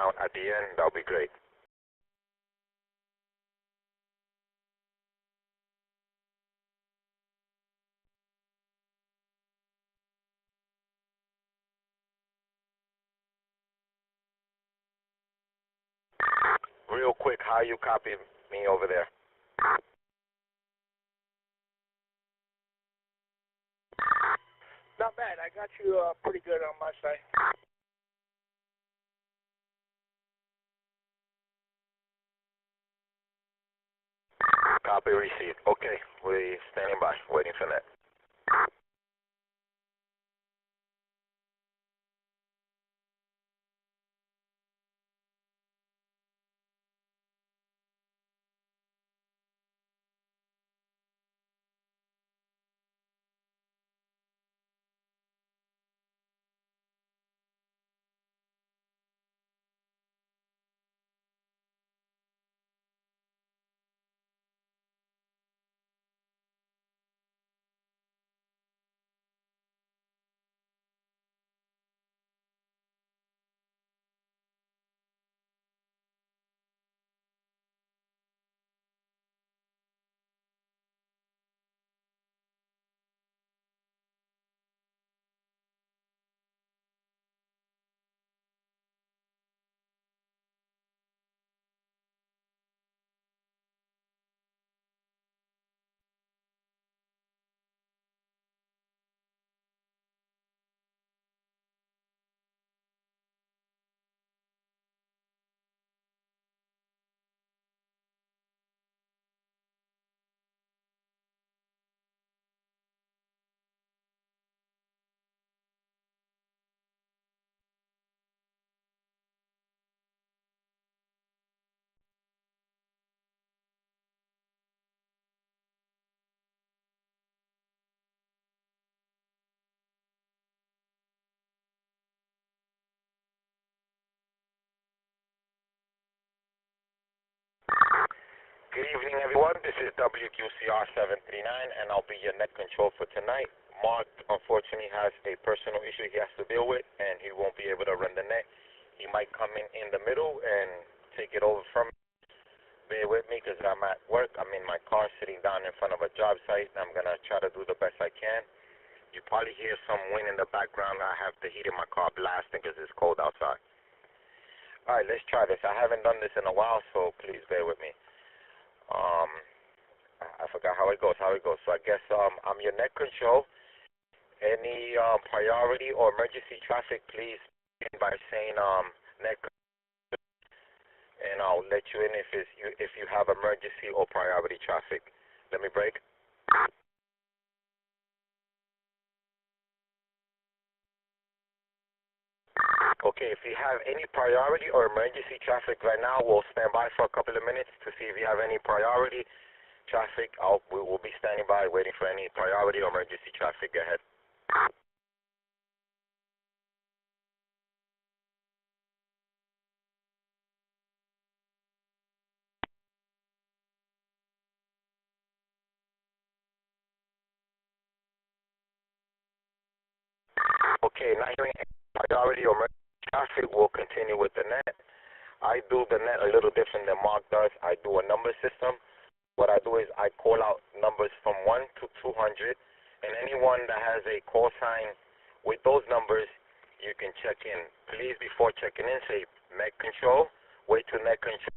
down at the end, that'll be great. Real quick, how you copy me over there? Not bad. I got you pretty good on my side. Copy received. Okay, we're standing by, waiting for that. Good evening, everyone. This is WQCR739, and I'll be your net control for tonight. Mark, unfortunately, has a personal issue he has to deal with, and he won't be able to run the net. He might come in the middle and take it over from me. Bear with me because I'm at work. I'm in my car sitting down in front of a job site, and I'm going to try to do the best I can. You probably hear some wind in the background. I have the heat in my car blasting because it's cold outside. All right, let's try this. I haven't done this in a while, so please bear with me. I forgot how it goes. So I guess I'm your net control. Any priority or emergency traffic, please begin by saying net control, and I'll let you in if you have emergency or priority traffic. Let me break. Okay, if you have any priority or emergency traffic right now, we'll stand by for a couple of minutes to see if you have any priority traffic. We will be standing by waiting for any priority or emergency traffic. Go ahead. Okay, not hearing any priority or emergency traffic, we'll continue with the net. I do the net a little different than Mark does. I do a number system. What I do is I call out numbers from 1 to 200, and anyone that has a call sign with those numbers, you can check in. Please, before checking in, say net control, wait till net control,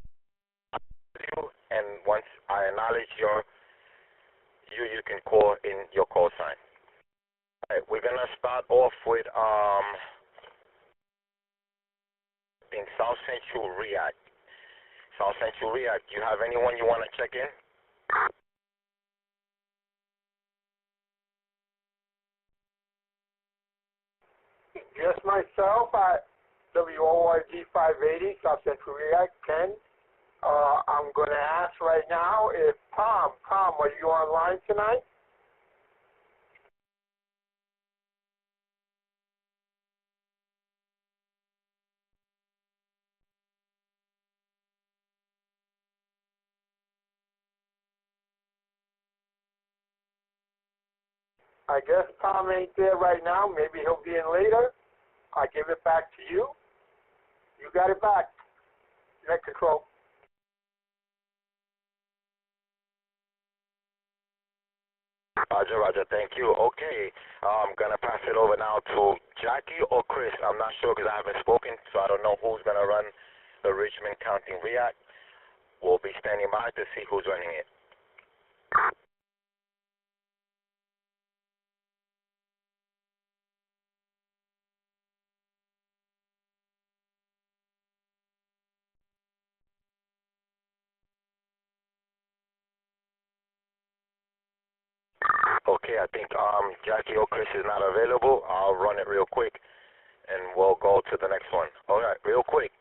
and once I acknowledge you can call in your call sign. All right, we're gonna start off with in South Central React. South Central React, you have anyone you want to check in? Just myself at WORG 580, South Central React 10. I'm going to ask right now if Tom, are you online tonight? I guess Tom ain't there right now. Maybe he'll be in later. I give it back to you. You got it back. Net control. Roger, Roger, thank you. Okay, I'm going to pass it over now to Jackie or Chris. I'm not sure because I haven't spoken, so I don't know who's going to run the Richmond County React. We'll be standing by to see who's running it. Okay, I think Jackie or Chris is not available. I'll run it real quick, and we'll go to the next one. All right, real quick.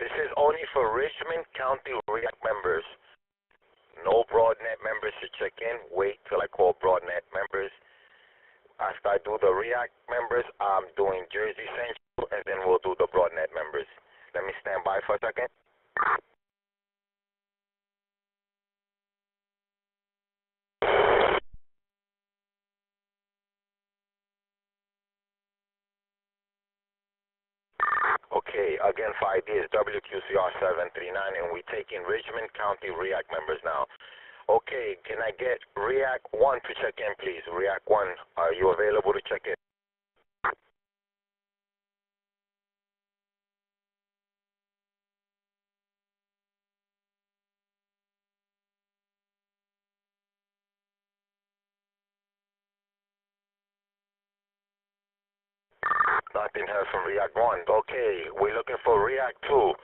This is only for Richmond County React members. No BroadNet members should check in. Wait till I call BroadNet members. After I do the React members, I'm doing Jersey Central, and then we'll do the BroadNet members. Let me stand by for a second. Okay, again, for ID is WQCR739, and we're taking Richmond County React members now. Okay, can I get React 1 to check in, please? React 1, are you available to check in? Nothing heard from React 1. Okay, we're looking for React 2,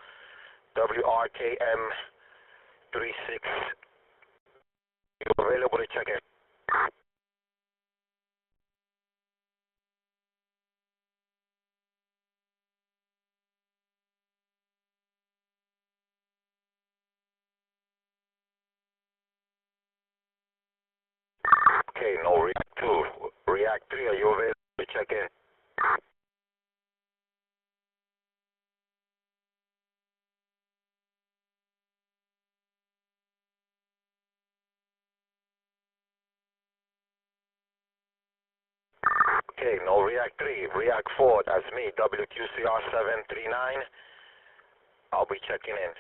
WRKM36. You available to check in? Okay, no React 2. React 3, are you available to check in? Okay, no React 3. React 4, that's me, WQCR739. I'll be checking in.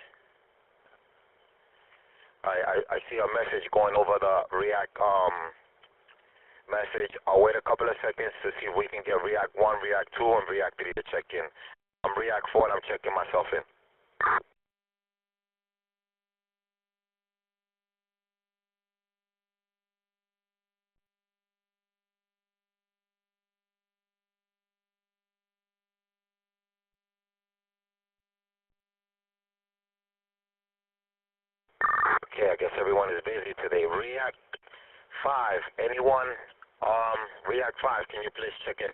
I see a message going over the React message. I'll wait a couple of seconds to see if we can get React 1, React 2, and React 3 to check in. I'm React 4 and I'm checking myself in. Okay, I guess everyone is busy today. React 5, anyone? React 5, can you please check in?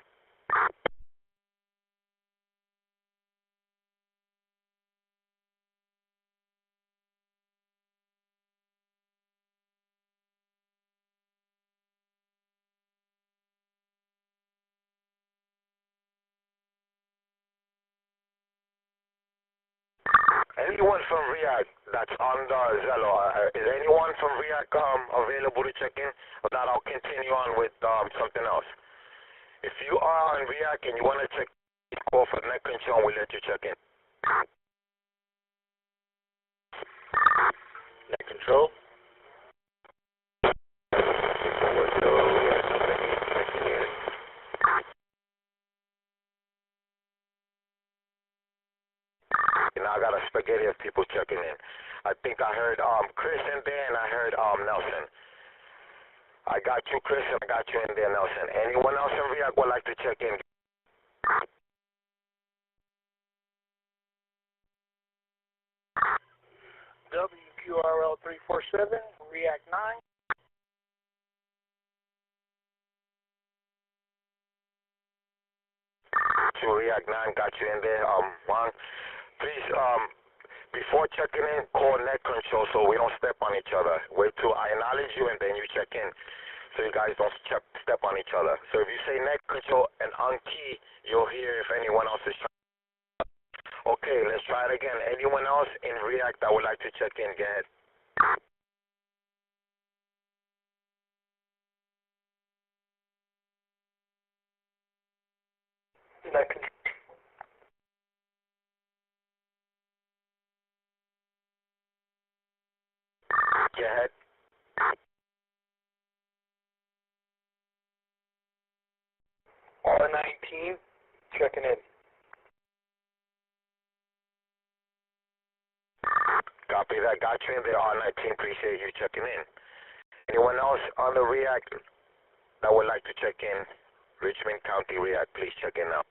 Anyone from React that's on the Zello, is anyone from React available to check in? If not, I'll continue on with something else. If you are on React and you want to check, call for net control, we'll let you check in. Net control. Now I got a spaghetti of people checking in. I think I heard Chris in there, and I heard Nelson. I got you, Chris, and I got you in there, Nelson. Anyone else in React would like to check in? WQRL347, React 9. To React 9, got you in there. Juan, please, before checking in, call net control so we don't step on each other. Wait till I acknowledge you and then you check in so you guys don't step on each other. So if you say net control and unkey, you'll hear if anyone else is trying. Okay, let's try it again. Anyone else in React that would like to check in, go ahead. Net control. Go ahead. R19, checking in. Copy that. Got you in there, R19. Appreciate you checking in. Anyone else on the React that would like to check in? Richmond County React, please check in now.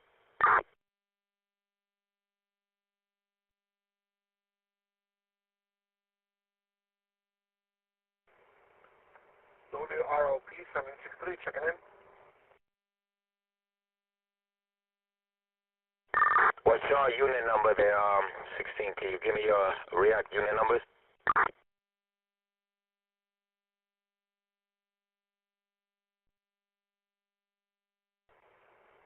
WROP 763, checking in. What's your unit number there, 16? Can you give me your React unit numbers?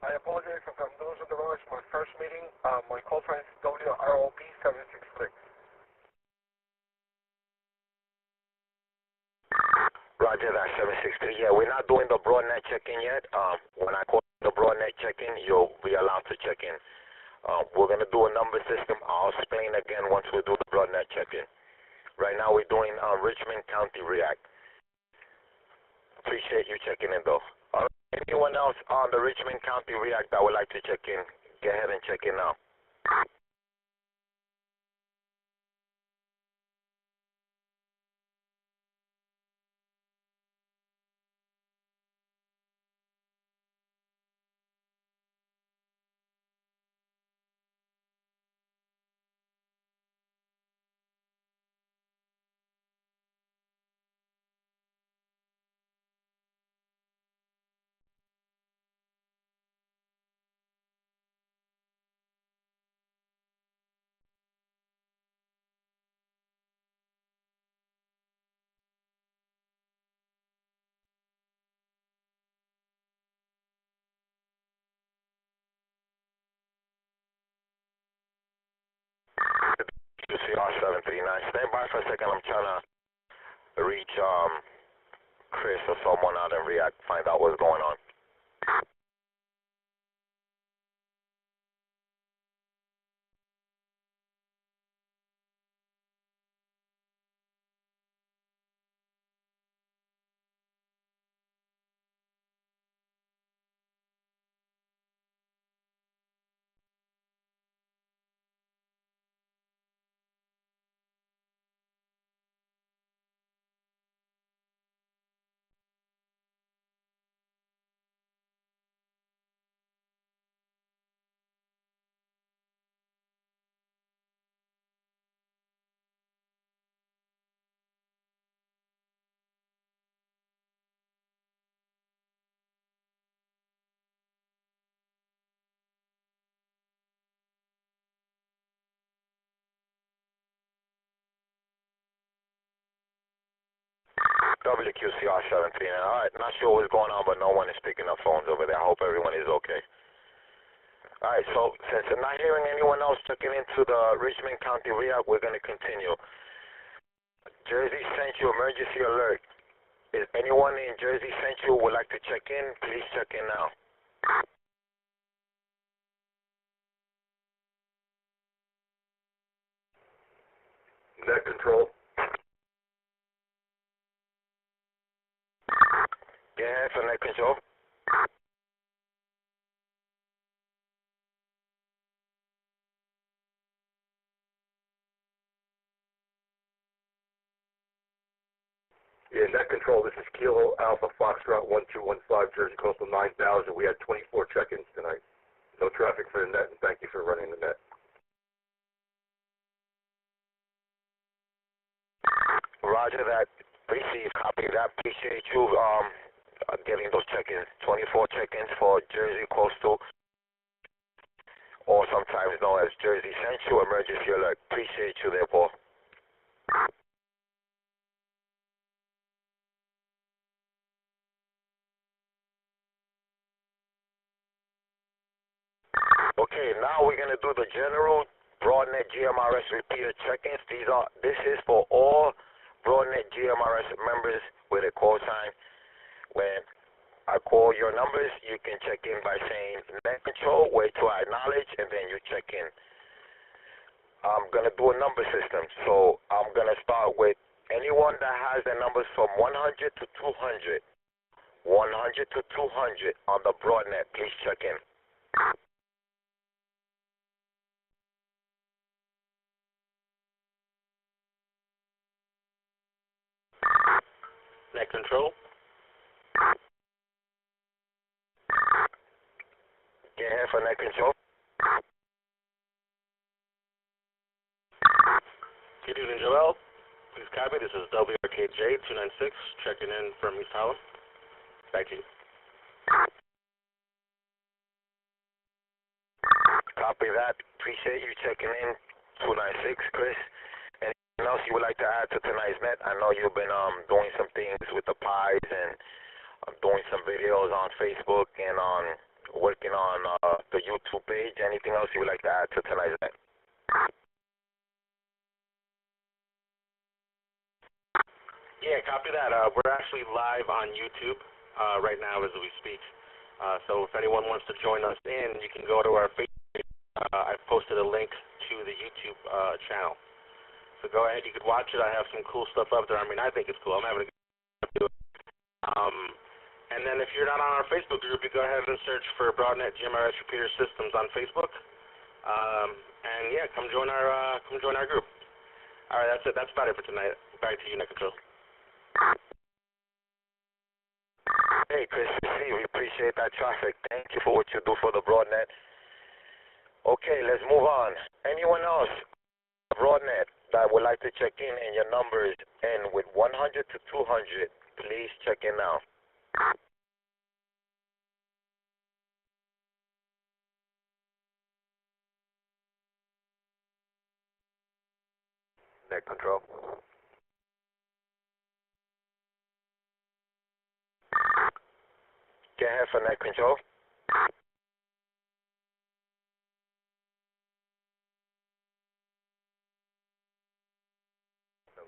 I apologize if I'm losing the voice. My first meeting, my call sign is WROP 763. Roger that, 763. Yeah, we're not doing the broadnet check-in yet. When I call the broadnet check-in, you'll be allowed to check in. We're going to do a number system. I'll explain again once we do the broadnet check-in. Right now we're doing Richmond County React. Appreciate you checking in though. Anyone else on the Richmond County React that would like to check in, go ahead and check in now. UCR739. Stand by for a second. I'm trying to reach Chris or someone out in React, find out what's going on. WQCR739. Alright, not sure what's going on, but no one is picking up phones over there. I hope everyone is okay. Alright, so since I'm not hearing anyone else checking into the Richmond County React, we're going to continue. Jersey Central emergency alert. If anyone in Jersey Central would like to check in, please check in now. Net control. Go ahead for net control. Yeah, net control. This is Kilo Alpha Foxtrot 1215 Jersey Coastal 9000. We had 24 check-ins tonight. No traffic for the net, and thank you for running the net. Roger that. Receive. Copy that. Appreciate you getting those check-ins. 24 check-ins for Jersey Coastal, or sometimes known as Jersey Central emergency alert. Appreciate you there, Paul. Okay, now we're gonna do the general broadnet GMRS repeater check-ins. This is for all broadnet GMRS members with a call sign. When I call your numbers, you can check in by saying net control, wait till I acknowledge, and then you check in. I'm gonna do a number system, so I'm gonna start with Anyone that has the numbers from 100 to 200, 100 to 200 on the broadnet, please check in. Net control. Get here for net control. Good evening, Joel. Please copy. This is WRKJ296 checking in from East Harlem. Back to you. Copy that. Appreciate you checking in. 296, Chris. Anything else you would like to add to tonight's net? I know you've been doing some things with the pies and doing some videos on Facebook and working on the YouTube page. Anything else you would like to add to tonight's net? Yeah, copy that. We're actually live on YouTube right now as we speak. So if anyone wants to join us in, you can go to our Facebook. I've posted a link to the YouTube channel. So go ahead, you could watch it. I have some cool stuff up there. I mean, I think it's cool. I'm having a good time doing it. And then if you're not on our Facebook group, you go ahead and search for Broadnet GMRS Repeater Systems on Facebook. And yeah, come join our group. All right, that's it. That's about it for tonight. Back to you, Net Control. Hey, Chris, we appreciate that traffic. Thank you for what you do for the Broadnet. Okay, let's move on. Anyone else, Broadnet, that would like to check in and your numbers end with 100 to 200, please check in now. Net control. Get ahead for net control.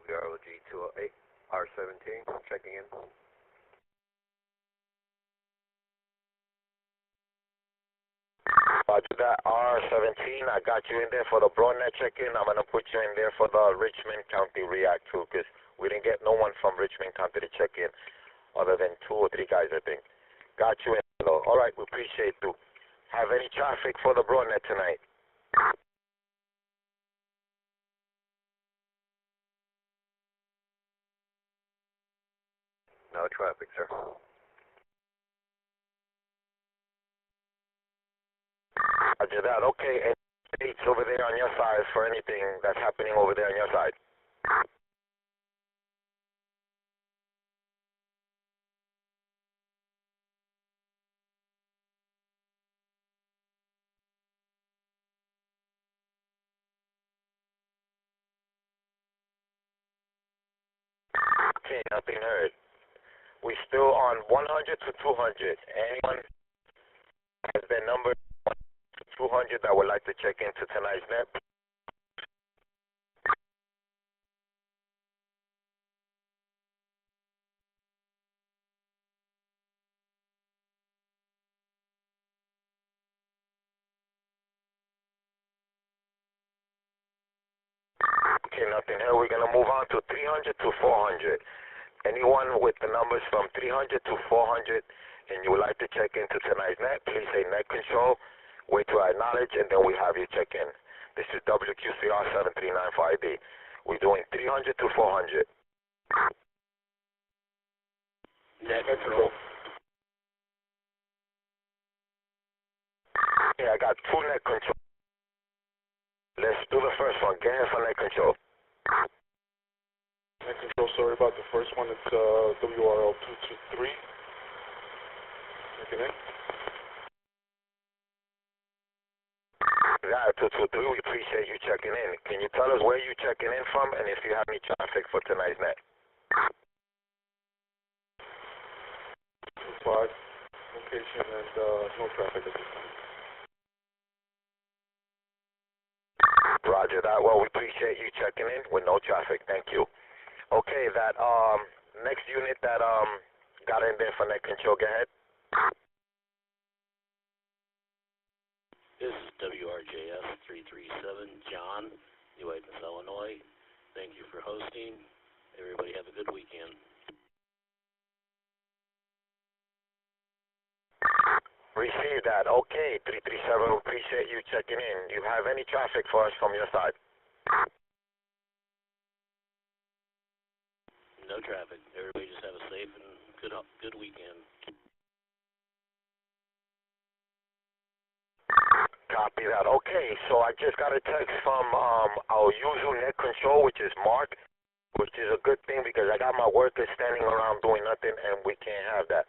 WROG 208, R17, checking in. Roger that, R17, I got you in there for the Broadnet check-in. I'm going to put you in there for the Richmond County React too, because we didn't get no one from Richmond County to check in, other than 2 or 3 guys, I think. Got you in though. All right, we appreciate you. Have any traffic for the Broadnet tonight? No traffic, sir. Roger that. Okay, and dates over there on your side for anything that's happening over there on your side. Okay, nothing heard. We still on 100 to 200. Anyone has their number 200 that would like to check into tonight's net? Okay, nothing here. We're going to move on to 300 to 400. Anyone with the numbers from 300 to 400 and you would like to check into tonight's net, please say net control, wait till I acknowledge, and then we have you check in. This is WQCR 7395D. We're doing 300 to 400. Net control. Okay, I got 2 net control. Let's do the first one. Get here for net control. Net control, sorry about the first one. It's WRL 223. Checking in. Yeah, 223, we appreciate you checking in. Can you tell us where you're checking in from and if you have any traffic for tonight's net? 5 location and no traffic at this time. Roger that. Well, we appreciate you checking in with no traffic. Thank you. Okay, that next unit that got in there for net control, go ahead. This is WRJS 337, John, New Athens, Illinois. Thank you for hosting. Everybody have a good weekend. Received that. Okay, 337, we appreciate you checking in. Do you have any traffic for us from your side? No traffic. Everybody just have a safe and good weekend. Copy that. Okay, so I just got a text from our usual net control, which is Mark, which is a good thing because I got my workers standing around doing nothing, and we can't have that.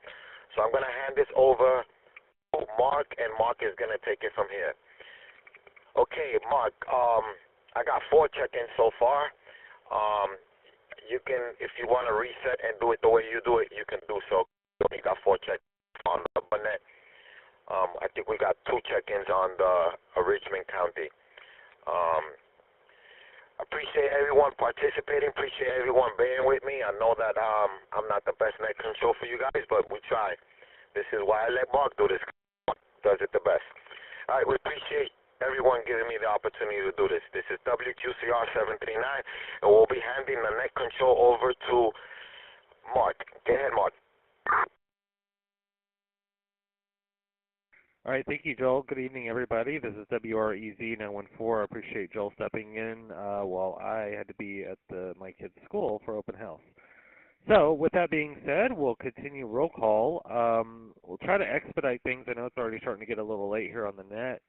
So I'm going to hand this over to Mark, and Mark is going to take it from here. Okay, Mark, I got 4 check-ins so far. You can, if you want to reset and do it the way you do it, you can do so. You got 4 check-ins on the net. I think we got 2 check-ins on the Richmond County. Appreciate everyone participating. Appreciate everyone bearing with me. I know that I'm not the best net control for you guys, but we try. This is why I let Mark do this. Mark does it the best. All right, we appreciate everyone giving me the opportunity to do this. This is WQCR 739, and we'll be handing the net control over to Mark. Go ahead, Mark. All right, thank you, Joel. Good evening, everybody. This is WREZ914. I appreciate Joel stepping in while I had to be at my kid's school for open house. So, with that being said, we'll continue roll call. We'll try to expedite things. I know it's already starting to get a little late here on the net.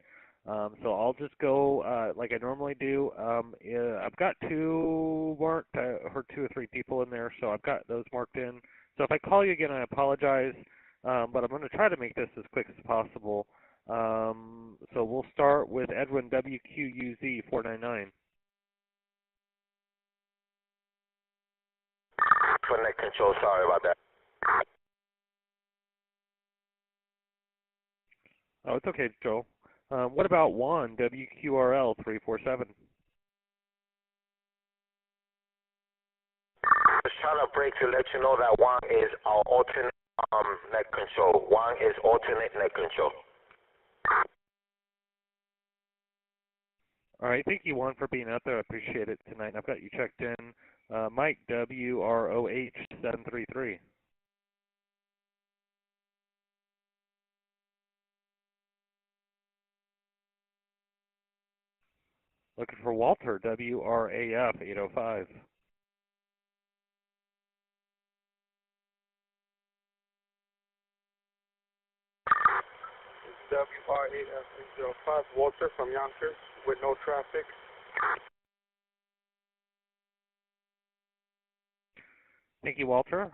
So I'll just go like I normally do. I've got 2 marked. I heard 2 or 3 people in there, so I've got those marked in. So if I call you again, I apologize. But I'm going to try to make this as quick as possible. So we'll start with Edwin WQUZ 499. For net control, sorry about that. Oh, it's okay, Joel. What about Juan WQRL 347? Just trying to break to let you know that Juan is our alternate net control. Juan is alternate net control. All right, thank you, Juan, for being out there. I appreciate it tonight. I've got you checked in. Mike WROH 733. Looking for Walter WRAF 805. WR8F305, Walter from Yonkers, with no traffic. Thank you, Walter.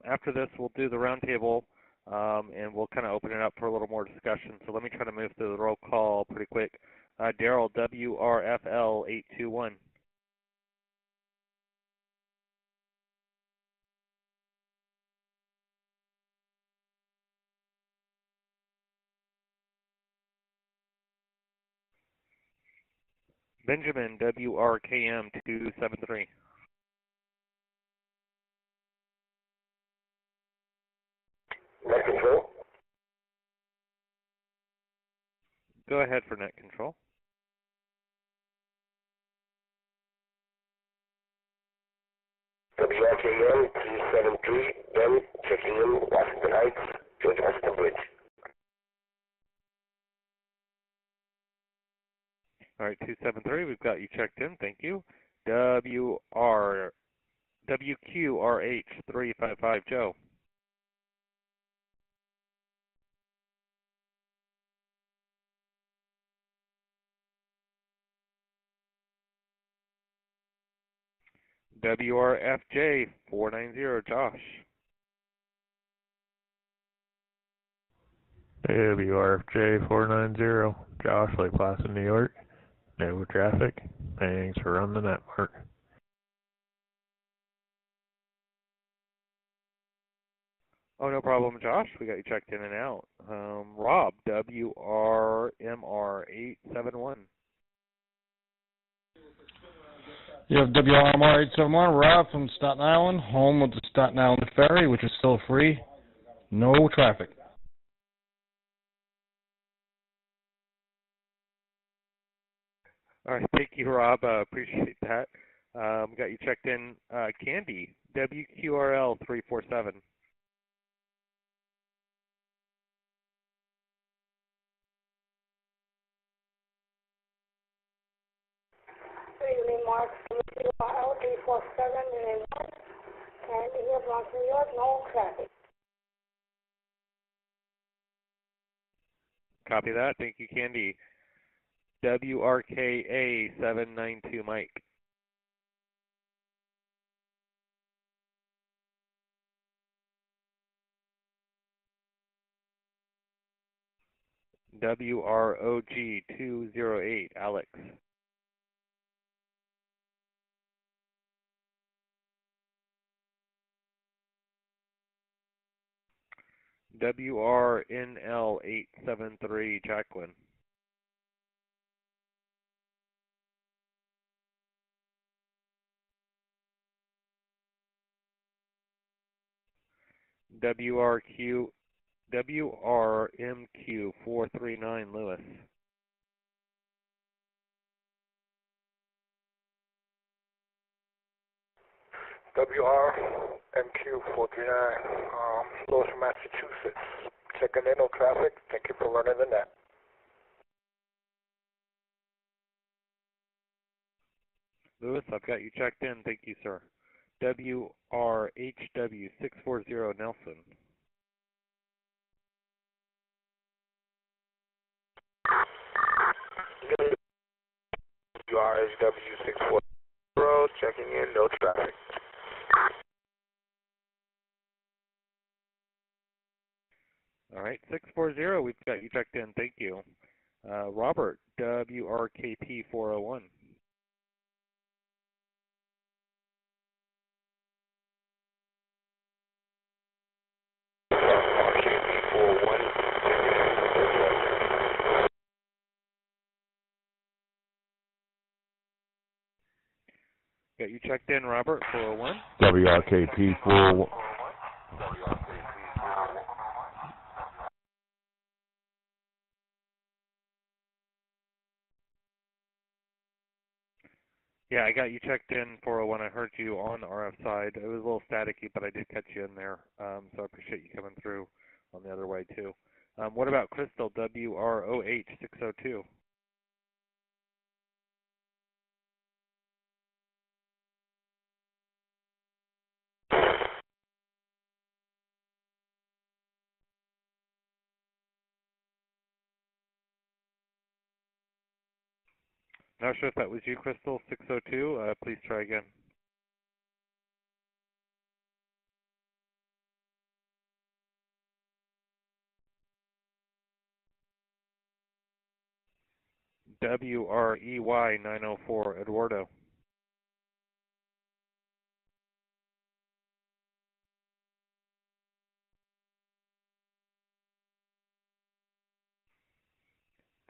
After this, we'll do the roundtable, and we'll kind of open it up for a little more discussion. So let me try to move through the roll call pretty quick. Daryl WRFL 821. Benjamin WRKM 273. Net control. Go ahead for net control. WRKM 273, Ben, checking in, Washington Heights, George Washington Bridge. All right, 273, we've got you checked in. Thank you. WQRH 355, Joe. WRFJ 490, Josh. WRFJ 490, Josh, Lake Placid, New York. No traffic. Thanks for running the network. Oh, no problem, Josh. We got you checked in and out. Rob, WRMR 871. You have WRMR 871, Rob from Staten Island, home of the Staten Island Ferry, which is still free. No traffic. All right, thank you, Rob. Appreciate that. Got you checked in. Candy, WQRL 347. Good evening, Mark. WQRL 347 and 1. Candy here, Bronx, New York. No traffic. Copy that. Thank you, Candy. WRKA 792 Mike. WROG 208 Alex. WRNL 873 Jacqueline. WRMQ 439 Lewis. WRMQ 439, Lewis, Massachusetts. Checking in, no traffic. Thank you for running the net. Lewis, I've got you checked in. Thank you, sir. WRHW 640 Nelson. WRHW 640, checking in, no traffic. All right, 640, we've got you checked in. Thank you. Robert, WRKP 401. Got you checked in, Robert, 401. WRKP 401. Yeah, I got you checked in, 401. I heard you on the RF side. It was a little staticky, but I did catch you in there. So I appreciate you coming through on the other way, too. What about Crystal, WROH 602? Not sure if that was you, Crystal, 602. Please try again. WREY 904, Eduardo.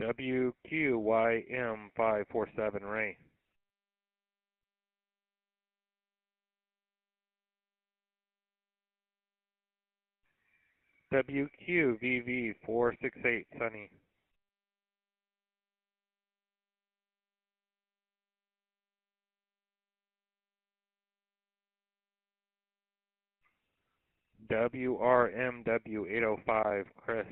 WQYM 547, Ray. WQVV 468, Sunny. WRMW 805, Chris.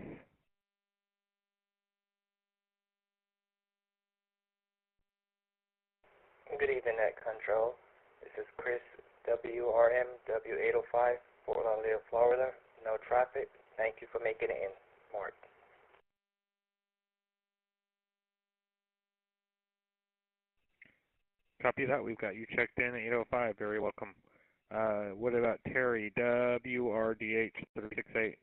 Good evening, Net Control. This is Chris, WRMW 805, Fort Lauderdale, Florida. No traffic. Thank you for making it in, Mark. Copy that. We've got you checked in, 805. Very welcome. What about Terry, WRDH 368?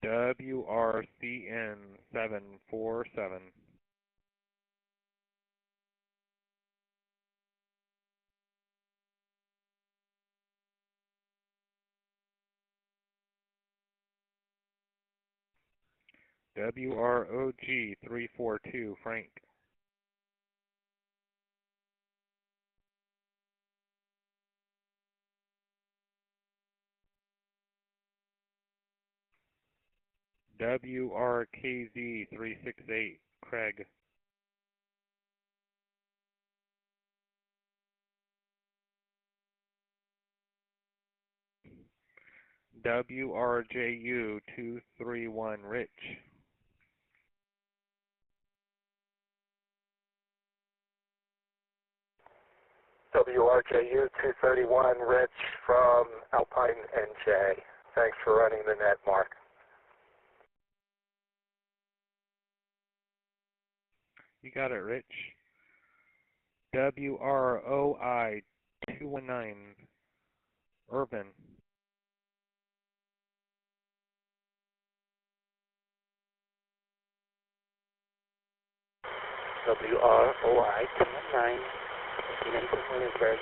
WRCN 747. WROG 342, Frank. WRKZ 368, Craig. WRJU 231, Rich. WRJU 231, Rich from Alpine NJ. Thanks for running the net, Mark. You got it, Rich. WROI 219, Irvin. WROI 219, Williamsburg.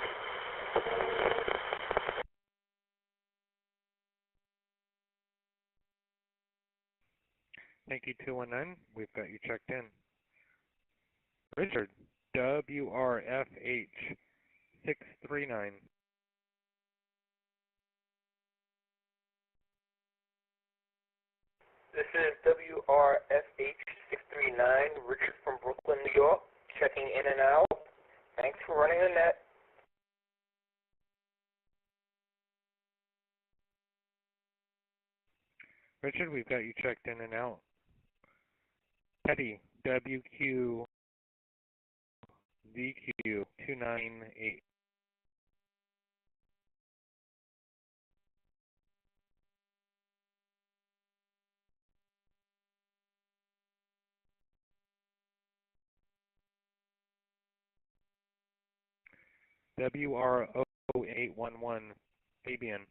Thank you, 219. We've got you checked in. Richard, WRFH 639. This is WRFH 639, Richard from Brooklyn, New York, checking in and out. Thanks for running the net. Richard, we've got you checked in and out. Teddy, WQZQ 298. WRO811, Fabian.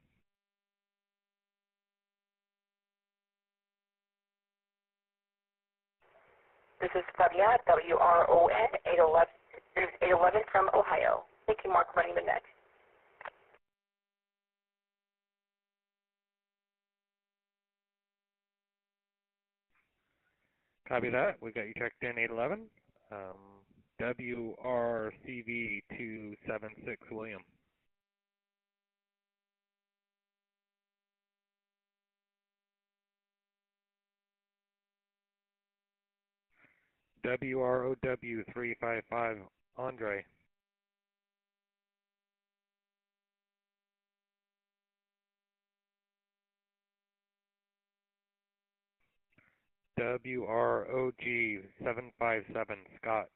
This is Fabian, WRON 811 from Ohio. Thank you, Mark, for running the net. Copy that. We got you checked in, 811. WRCV 276, William. WROW 355, Andre. WROG 757, Scott.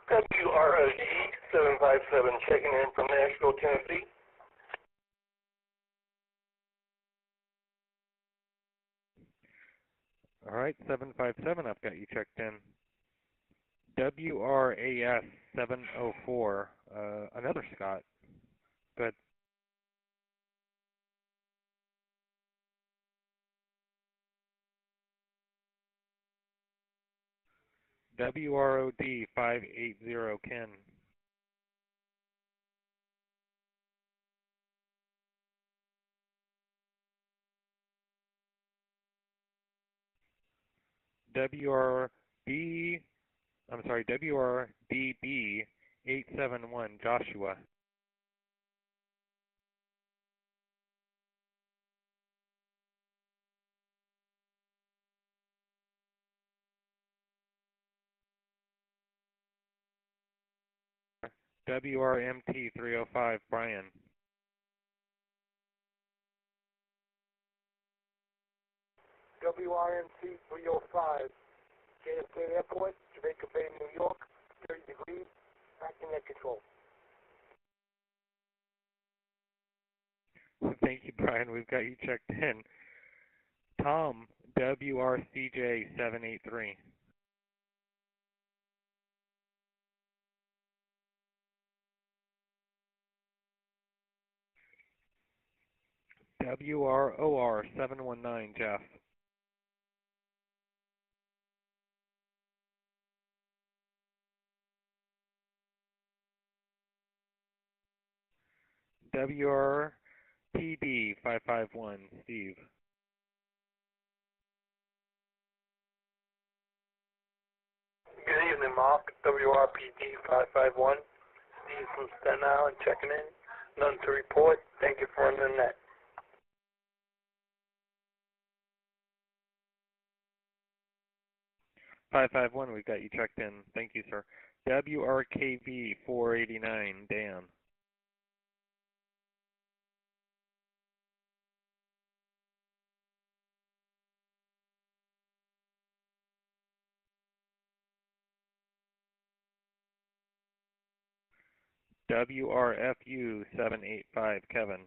WROG 757, checking in from Nashville, Tennessee. All right, 757, I've got you checked in. WRAS 704, another Scott. Good. WROD 580, Ken. WRDB 871, Joshua. WRMT 305, Brian. WRMT 305, JFK Airport, Jamaica Bay, New York, 30 degrees, back in net control. Thank you, Brian. We've got you checked in. Tom, WRCJ 783. WROR 719, Jeff. WRPD 551, Steve. Good evening, Mark. WRPD 551. Steve from Staten Island checking in. None to report. Thank you for running 551, we've got you checked in. Thank you, sir. WRKV 489, Dan. WRFU 785, Kevin.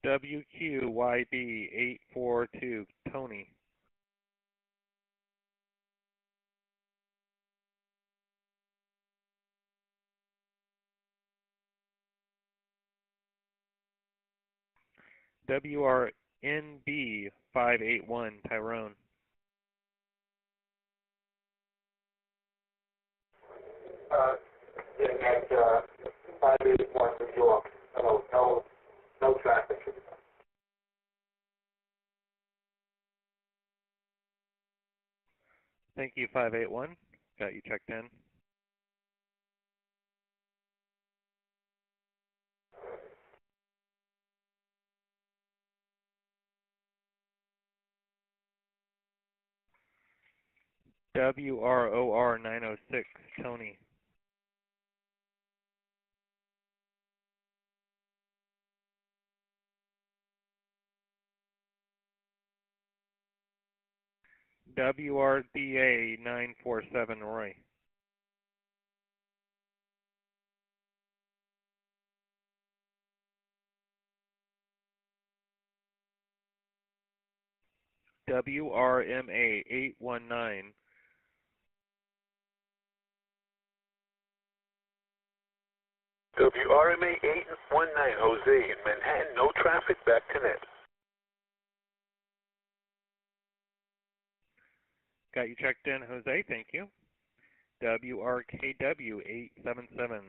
WQYD 842, Tony. WRNB 581, Tyrone. Getting at 581 New York. No traffic. Thank you, 581. Got you checked in. WROR 906, Tony. WRDA 947, Roy. WRMA 819. WRMA 819, Jose in Manhattan, no traffic, back to net. Got you checked in, Jose, thank you. WRKW 877,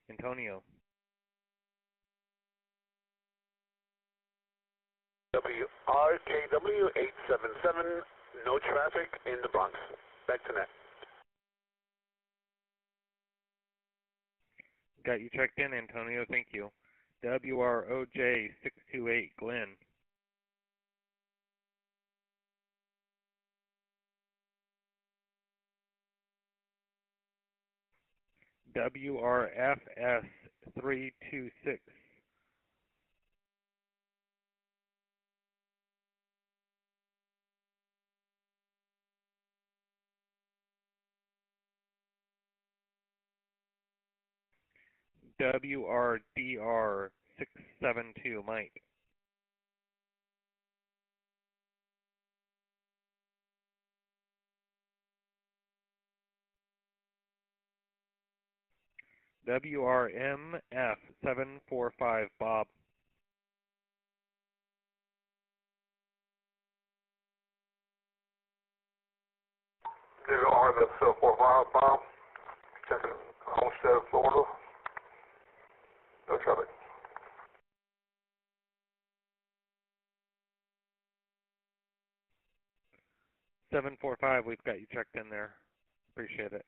Antonio. WRKW 877, no traffic in the Bronx, back to net. Got you checked in, Antonio, thank you. WROJ 628, Glenn. WRFS 326. WRDR 672, Mike. WRMF 745, Bob. WRMF 745, Bob. Checking Homestead, Florida. No traffic. 745, we've got you checked in there. Appreciate it.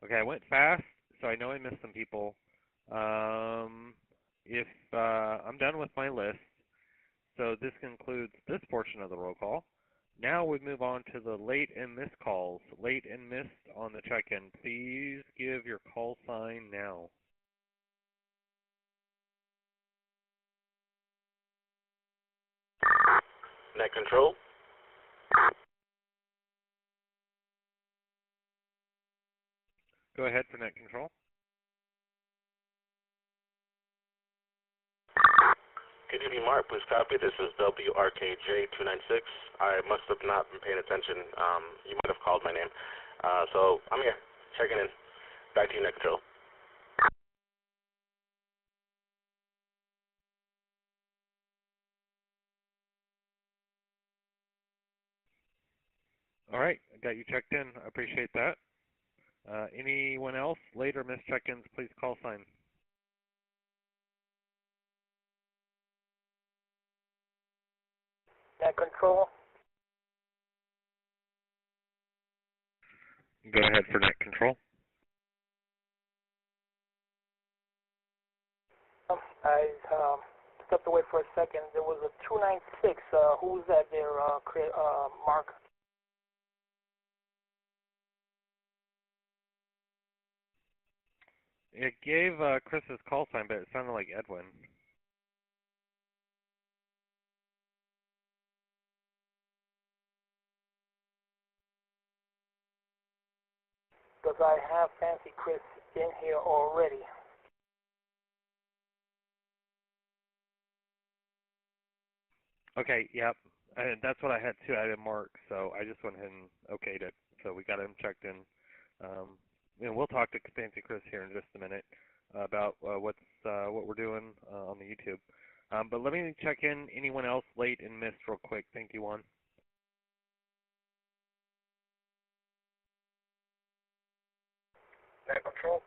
Okay, I went fast, so I know I missed some people. If I'm done with my list, so this concludes this portion of the roll call. Now we move on to the late and missed calls. Late and missed on the check-in. Please give your call sign now. Net control. Go ahead for net control. Good evening, Mark. Please copy. This is WRKJ296. I must have not been paying attention. You might have called my name. So I'm here, checking in. Back to you, net control. All right, I got you checked in. I appreciate that. Anyone else? Late or missed check-ins, please call sign. Net control. Go ahead for net control. I stepped away for a second. There was a 296. Who was that there, Mark? It gave Chris's call sign, but it sounded like Edwin. Because I have Fancy Chris in here already. Okay, yep. That's what I had too. I didn't mark, so I just went ahead and okayed it. So we got him checked in. And we'll talk to Fancy Chris here in just a minute about what we're doing on the YouTube. But let me check in anyone else late and missed real quick. Thank you, Juan. Net control.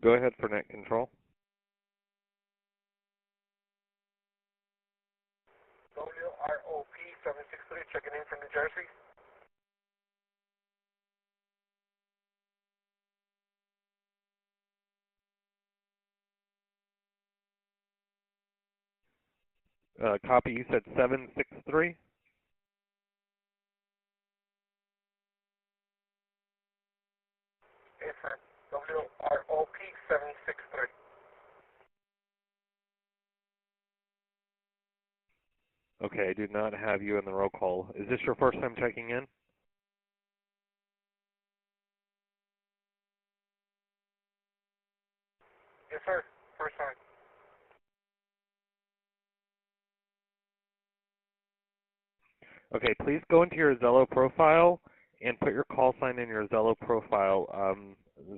Go ahead for net control. WROP 763 checking in from New Jersey. Copy, you said 763? Yes, sir. WROP 763. Okay, I do not have you in the roll call. Is this your first time checking in? Yes, sir. First time. Okay, please go into your Zello profile and put your call sign in your Zello profile.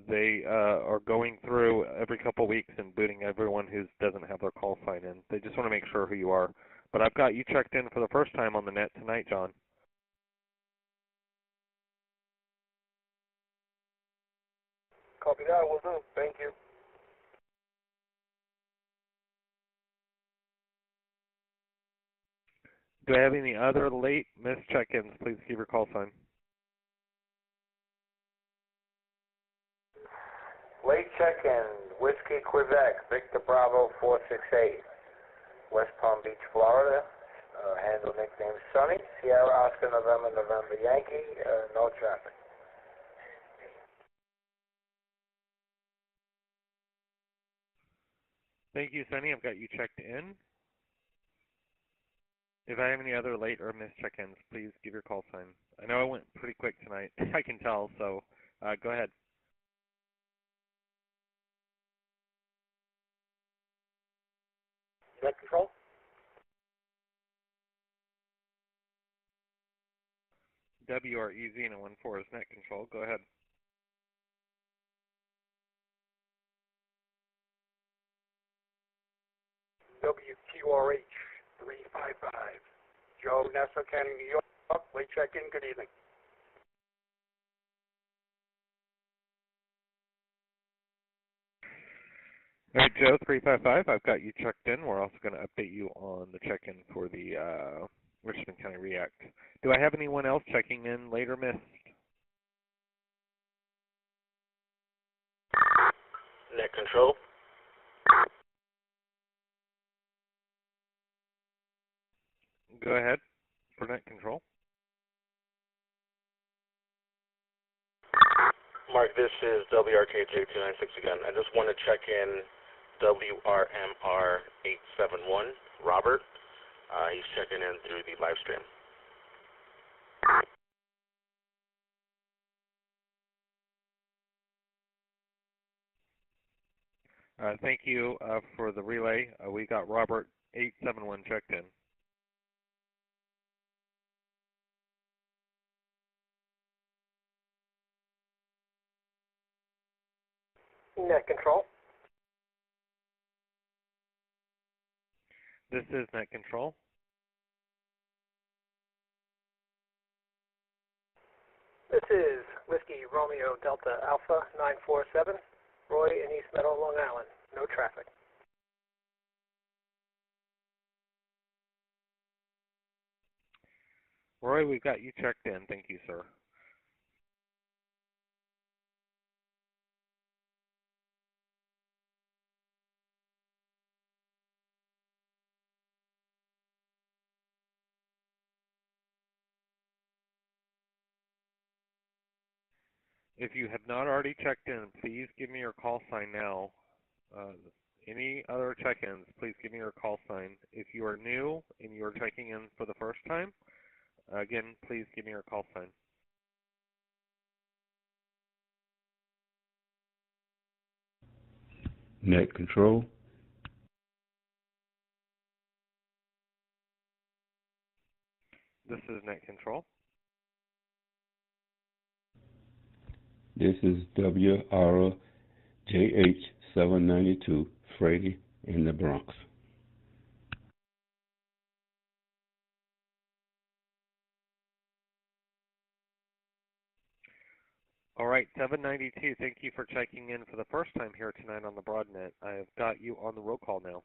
They are going through every couple weeks and booting everyone who doesn't have their call sign in. They just want to make sure who you are. But I've got you checked in for the first time on the net tonight, John. Copy that. Will do. Thank you. Do I have any other late missed check-ins? Please give your call sign. Late check-in, Whiskey, Quebec, Victor Bravo 468, West Palm Beach, Florida. Handle nickname Sunny, Sierra Oscar November Yankee, no traffic. Thank you, Sunny. I've got you checked in. If I have any other late or missed check-ins, please give your call sign. I know I went pretty quick tonight. I can tell, so go ahead. Net control. WREZ-14 is net control. Go ahead. WQRH 355. Joe, Nassau County, New York. Late check-in. Good evening. All right, Joe, 355, I've got you checked in. We're also going to update you on the check-in for the Richmond County React. Do I have anyone else checking in late or missed? Net control. Go ahead for net control. Mark, this is WRKJ296 again. I just want to check in WRMR871, Robert. He's checking in through the live stream. Thank you for the relay. We got Robert 871 checked in. Net control. This is net control. This is Whiskey Romeo Delta Alpha 947, Roy in East Meadow, Long Island. No traffic. Roy, we've got you checked in. Thank you, sir. If you have not already checked in, please give me your call sign now. Any other check-ins, please give me your call sign. If you are new and you are checking in for the first time, again, please give me your call sign. Net control. This is Net Control. This is WRJH792, Freddie in the Bronx. All right, 792, thank you for checking in for the first time here tonight on the BroadNet. I have got you on the roll call now.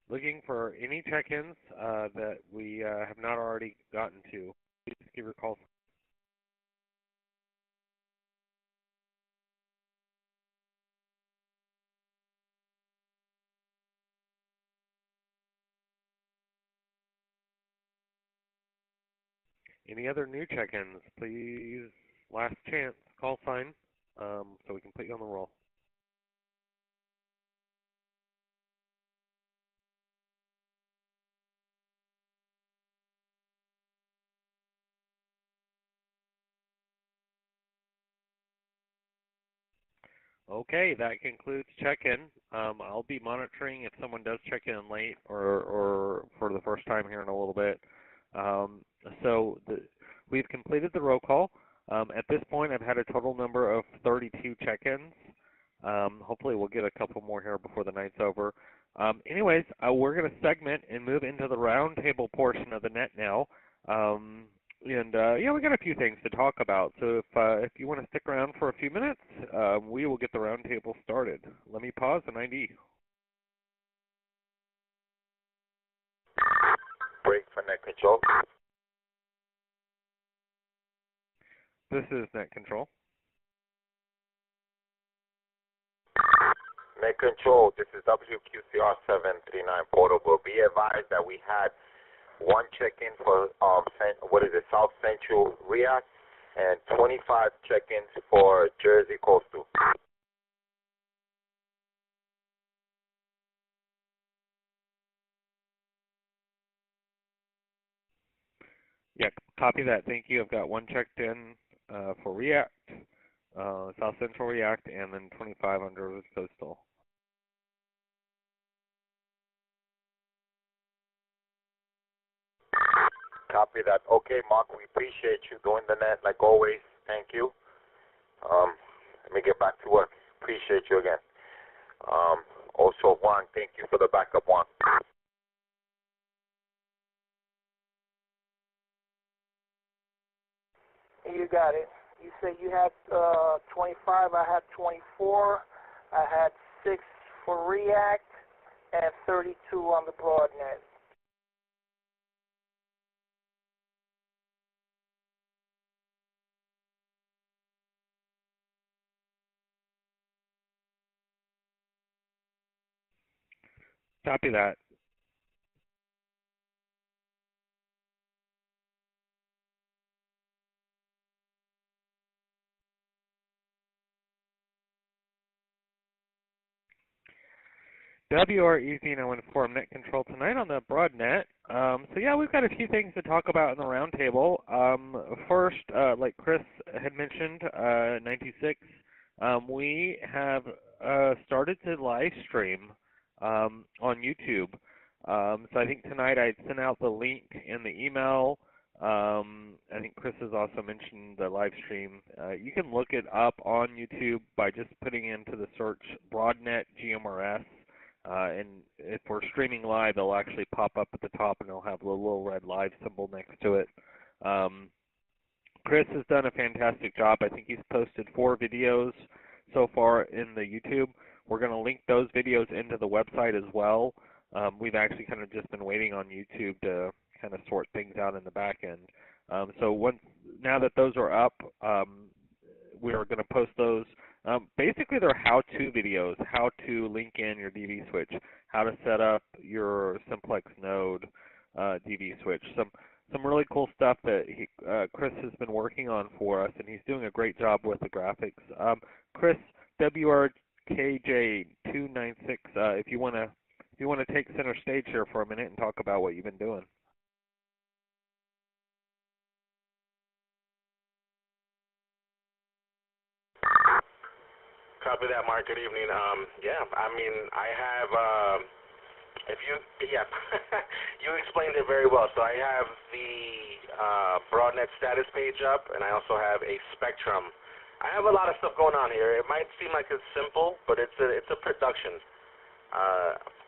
Looking for any check-ins that we have not already gotten to. Please give your call. Any other new check-ins, please? Last chance, call sign, so we can put you on the roll. Okay, that concludes check-in. I'll be monitoring if someone does check in late or for the first time here in a little bit. We've completed the roll call. At this point, I've had a total number of 32 check-ins. Hopefully we'll get a couple more here before the night's over. Anyways, we're going to segment and move into the roundtable portion of the net now. We got a few things to talk about. So if you want to stick around for a few minutes, we will get the roundtable started. Let me pause and ID. Break for Net Control. This is Net Control. Net Control, this is WQCR 739 Portable. Be advised that we had one check-in for South Central React and 25 check-ins for Jersey Coastal. Yeah, copy that. Thank you. I've got one checked in for React, South Central React, and then 25 on Jersey Coastal. Copy that. Okay, Mark, we appreciate you doing the net like always. Thank you. Let me get back to work. Appreciate you again. Also, Juan, thank you for the backup, Juan. You got it. You said you had 25. I had 24. I had 6 for React and 32 on the BroadNet. Copy that. WREZ914 Net Control tonight on the BroadNet. We've got a few things to talk about in the roundtable. First, like Chris had mentioned, 96, we have started to live stream on YouTube. So I think tonight I sent out the link in the email I think Chris has also mentioned the live stream. You can look it up on YouTube by just putting into the search Broadnet GMRS. And if we're streaming live, it'll actually pop up at the top and it'll have a little red live symbol next to it. Chris has done a fantastic job. I think he's posted 4 videos so far in the YouTube. We're going to link those videos into the website as well. We've actually kind of just been waiting on YouTube to kind of sort things out in the back end. So now that those are up, we are going to post those. Basically, they're how-to videos, how to link in your DVswitch, how to set up your simplex node DVswitch. Some really cool stuff that Chris has been working on for us, and he's doing a great job with the graphics. Chris, WRKJ296, if you want to take center stage here for a minute and talk about what you've been doing. Copy that, Mark. Good evening. Yeah, I mean, I have, you explained it very well. So I have the Broadnet status page up, and I also have a Spectrum. I have a lot of stuff going on here. It might seem like it's simple, but it's a production.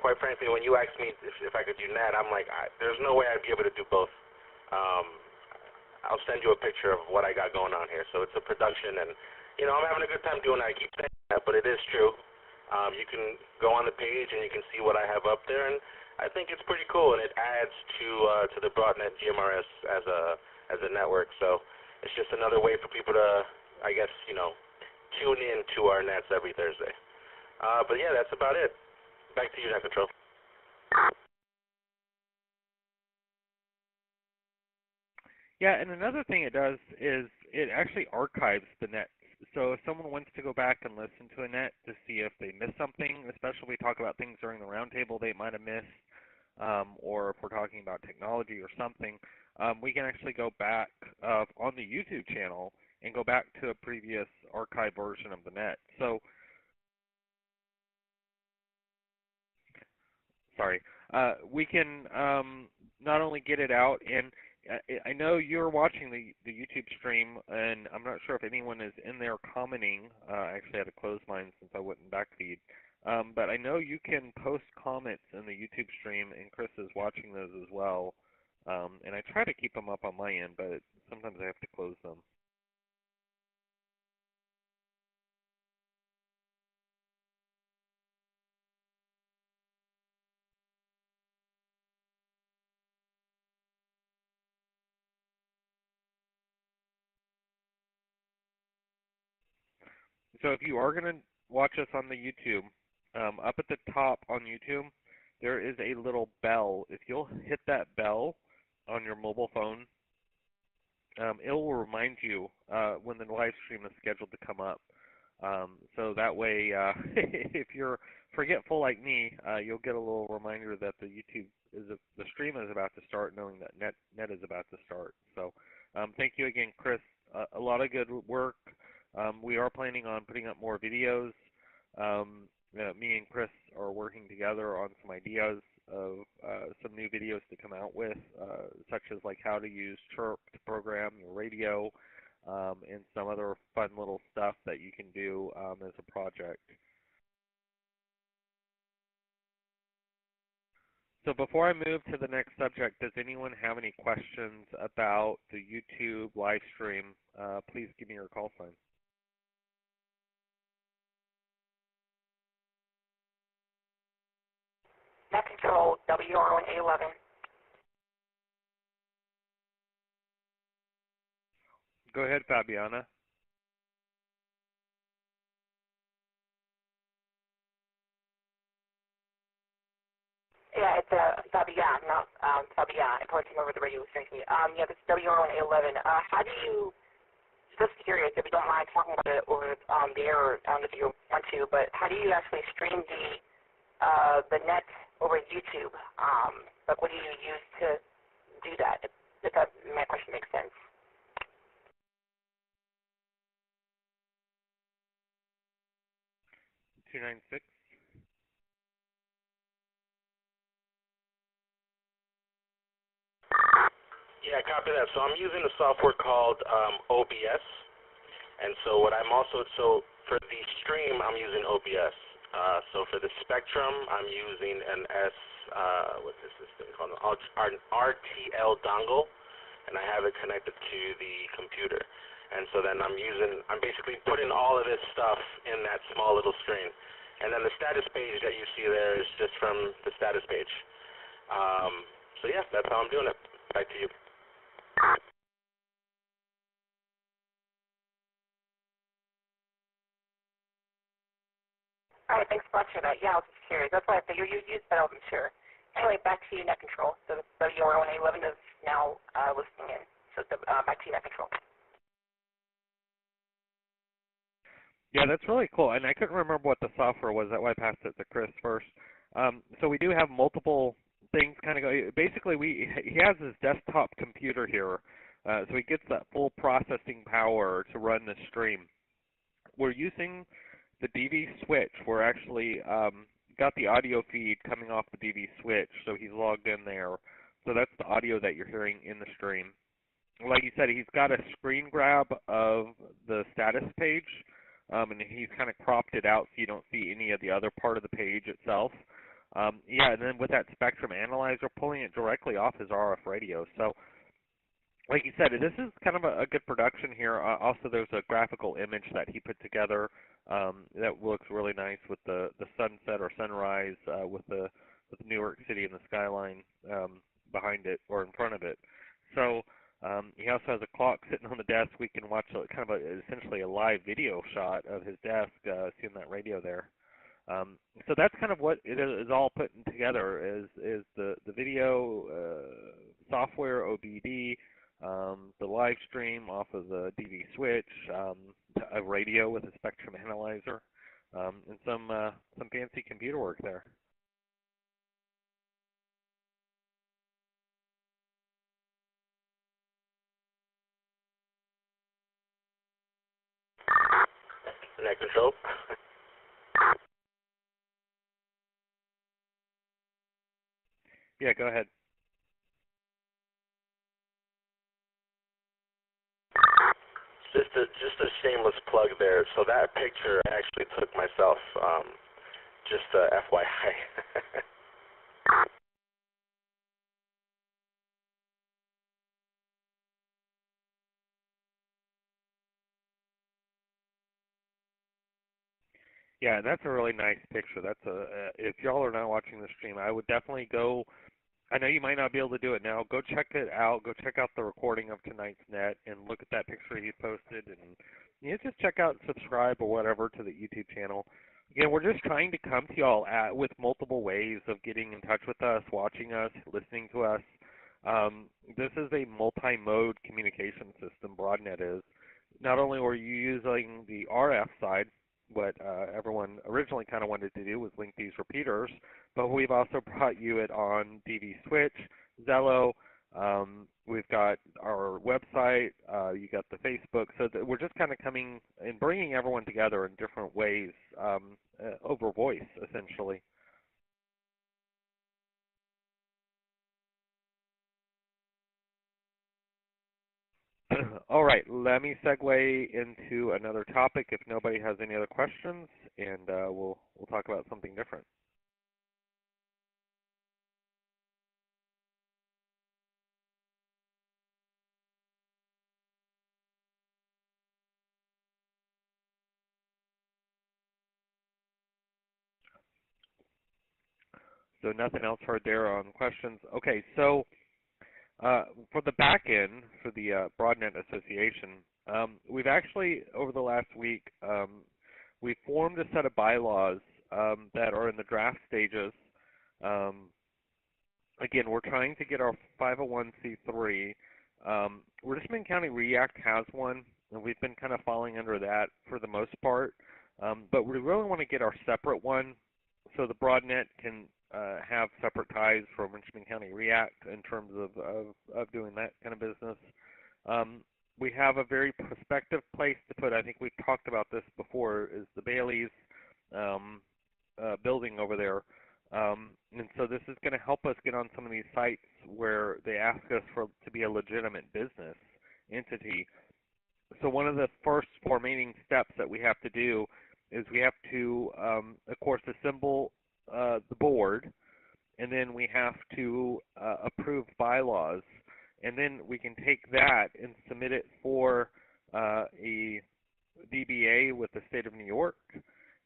Quite frankly, when you asked me if I could do NAT, I'm like, there's no way I'd be able to do both. I'll send you a picture of what I got going on here. So it's a production, and you know, I'm having a good time doing that. I keep saying that, but it is true. You can go on the page and you can see what I have up there, and I think it's pretty cool, and it adds to the Broadnet GMRS as a network. So it's just another way for people to, I guess, you know, tune in to our nets every Thursday. But yeah, that's about it. Back to you, Net Control. Yeah, and another thing it does is it actually archives the net. So if someone wants to go back and listen to a net to see if they missed something, especially if we talk about things during the roundtable they might have missed, or if we're talking about technology or something, we can actually go back on the YouTube channel and go back to a previous archive version of the net. So, we can not only get it out, and I know you're watching the YouTube stream, and I'm not sure if anyone is in there commenting. I actually had to close mine since I wouldn't backfeed. But I know you can post comments in the YouTube stream, and Chris is watching those as well. And I try to keep them up on my end, but sometimes I have to close them. So if you are going to watch us on the YouTube, up at the top on YouTube, there is a little bell. If you'll hit that bell on your mobile phone, it will remind you when the live stream is scheduled to come up. So that way, if you're forgetful like me, you'll get a little reminder that the stream is about to start, knowing that net is about to start. So thank you again, Chris. A lot of good work. We are planning on putting up more videos. Me and Chris are working together on some ideas of some new videos to come out with, such as like how to use Chirp to program your radio, and some other fun little stuff that you can do as a project. So before I move to the next subject, does anyone have any questions about the YouTube live stream? Please give me your call sign. Net Control, WR1A11. Go ahead, Fabiana. Yeah, it's Fabiana, not Fabiana. I probably came over the radio listening to me. Yeah, this is WR1A11. How do you, just curious, if you don't mind talking about it over the air, or if you want to, but how do you actually stream the net over YouTube? Like, what do you use to do that? If that, my question makes sense. $296. Yeah, copy that. So I'm using a software called OBS, and so what I'm also for the stream I'm using OBS. So for the Spectrum I'm using an what's this system called? An RTL dongle, and I have it connected to the computer. And so then I'm basically putting all of this stuff in that small little screen. And then the status page that you see there is just from the status page. So yeah, that's how I'm doing it. Back to you. All right, thanks so much for that. Yeah, I was just curious. That's why I figured you used that. I wasn't sure. Anyway, back to you, net control. So the WR1A11 is now listening in. So back to you, net control. Yeah, that's really cool. And I couldn't remember what the software was. That's why I passed it to Chris first. So we do have multiple things kind of go. Basically, he has his desktop computer here, so he gets that full processing power to run the stream. We're using the DVswitch. We're actually got the audio feed coming off the DVswitch, so he's logged in there. So that's the audio that you're hearing in the stream. Like you said, he's got a screen grab of the status page, and he's kind of cropped it out so you don't see any of the other part of the page itself. Yeah, and then with that Spectrum analyzer, pulling it directly off his RF radio. So, like you said, this is kind of a good production here. Also, there's a graphical image that he put together that looks really nice with the sunset or sunrise with New York City and the skyline behind it or in front of it. So he also has a clock sitting on the desk. We can watch kind of essentially a live video shot of his desk, seeing that radio there. So that's kind of what it is all putting together is the video software, OBD, the live stream off of the DVswitch, a radio with a Spectrum analyzer, and some fancy computer work there. Net control. Yeah, go ahead. Just a shameless plug there. So that picture I actually took myself. Just FYI. Yeah, that's a really nice picture. If y'all are not watching the stream, I would definitely go. I know you might not be able to do it now. Go check it out. Go check out the recording of tonight's net and look at that picture he posted, and just check out, subscribe or whatever to the YouTube channel. Again, we're just trying to come to y'all with multiple ways of getting in touch with us, watching us, listening to us. This is a multi-mode communication system. Broadnet is. Not only were you using the RF side, what everyone originally kind of wanted to do was link these repeaters, but we've also brought you it on DVswitch, Zello. We've got our website. You got the Facebook. So we're just kind of coming and bringing everyone together in different ways over voice, essentially. All right, let me segue into another topic if nobody has any other questions, and we'll talk about something different. So nothing else heard there on questions. Okay, so for the back end, for the Broadnet Association, we've actually, over the last week, we formed a set of bylaws that are in the draft stages. Again, we're trying to get our 501c3. Richmond County REACT has one, and we've been kind of falling under that for the most part. But we really want to get our separate one so the Broadnet can have separate ties from Richmond County REACT in terms of doing that kind of business. We have a very prospective place to put, I think we've talked about this before, is the Bailey's building over there. And so this is going to help us get on some of these sites where they ask us to be a legitimate business entity. So one of the first formatting steps that we have to do is we have to, of course, assemble the board, and then we have to approve bylaws, and then we can take that and submit it for a DBA with the state of New York,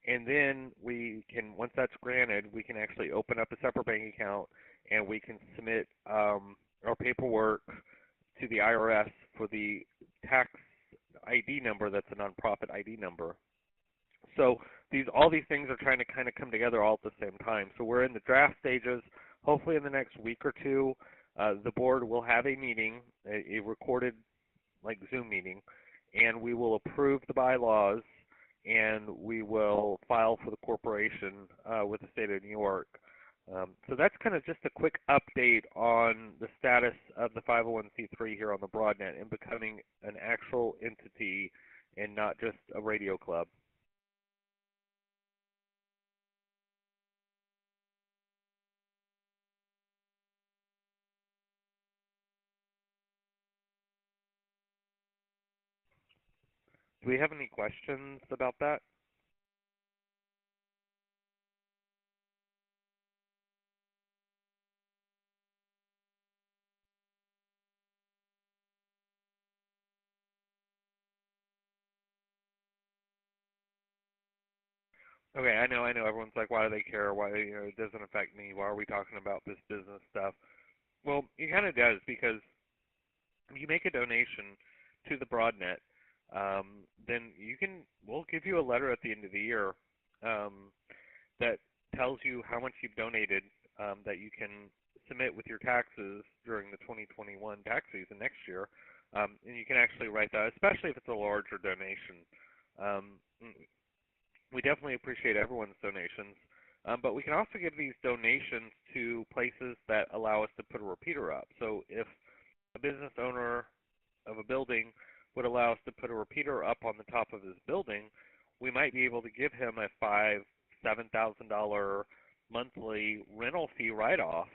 and then we can, once that's granted, we can actually open up a separate bank account, and we can submit our paperwork to the IRS for the tax ID number that's a nonprofit ID number. So all these things are trying to kind of come together all at the same time. So we're in the draft stages. Hopefully in the next week or two, the board will have a meeting, a recorded like Zoom meeting, and we will approve the bylaws, and we will file for the corporation with the state of New York. So that's kind of just a quick update on the status of the 501c3 here on the BroadNet and becoming an actual entity and not just a radio club. Do we have any questions about that? Okay, I know. Everyone's like, why do they care? Why, it doesn't affect me. Why are we talking about this business stuff? Well, it kind of does, because if you make a donation to the BroadNet, then we'll give you a letter at the end of the year that tells you how much you've donated, that you can submit with your taxes during the 2021 tax season next year, and you can actually write that, especially if it's a larger donation. We definitely appreciate everyone's donations, but we can also give these donations to places that allow us to put a repeater up. So if a business owner of a building would allow us to put a repeater up on the top of his building, we might be able to give him a $5,000-$7,000 monthly rental fee write-off,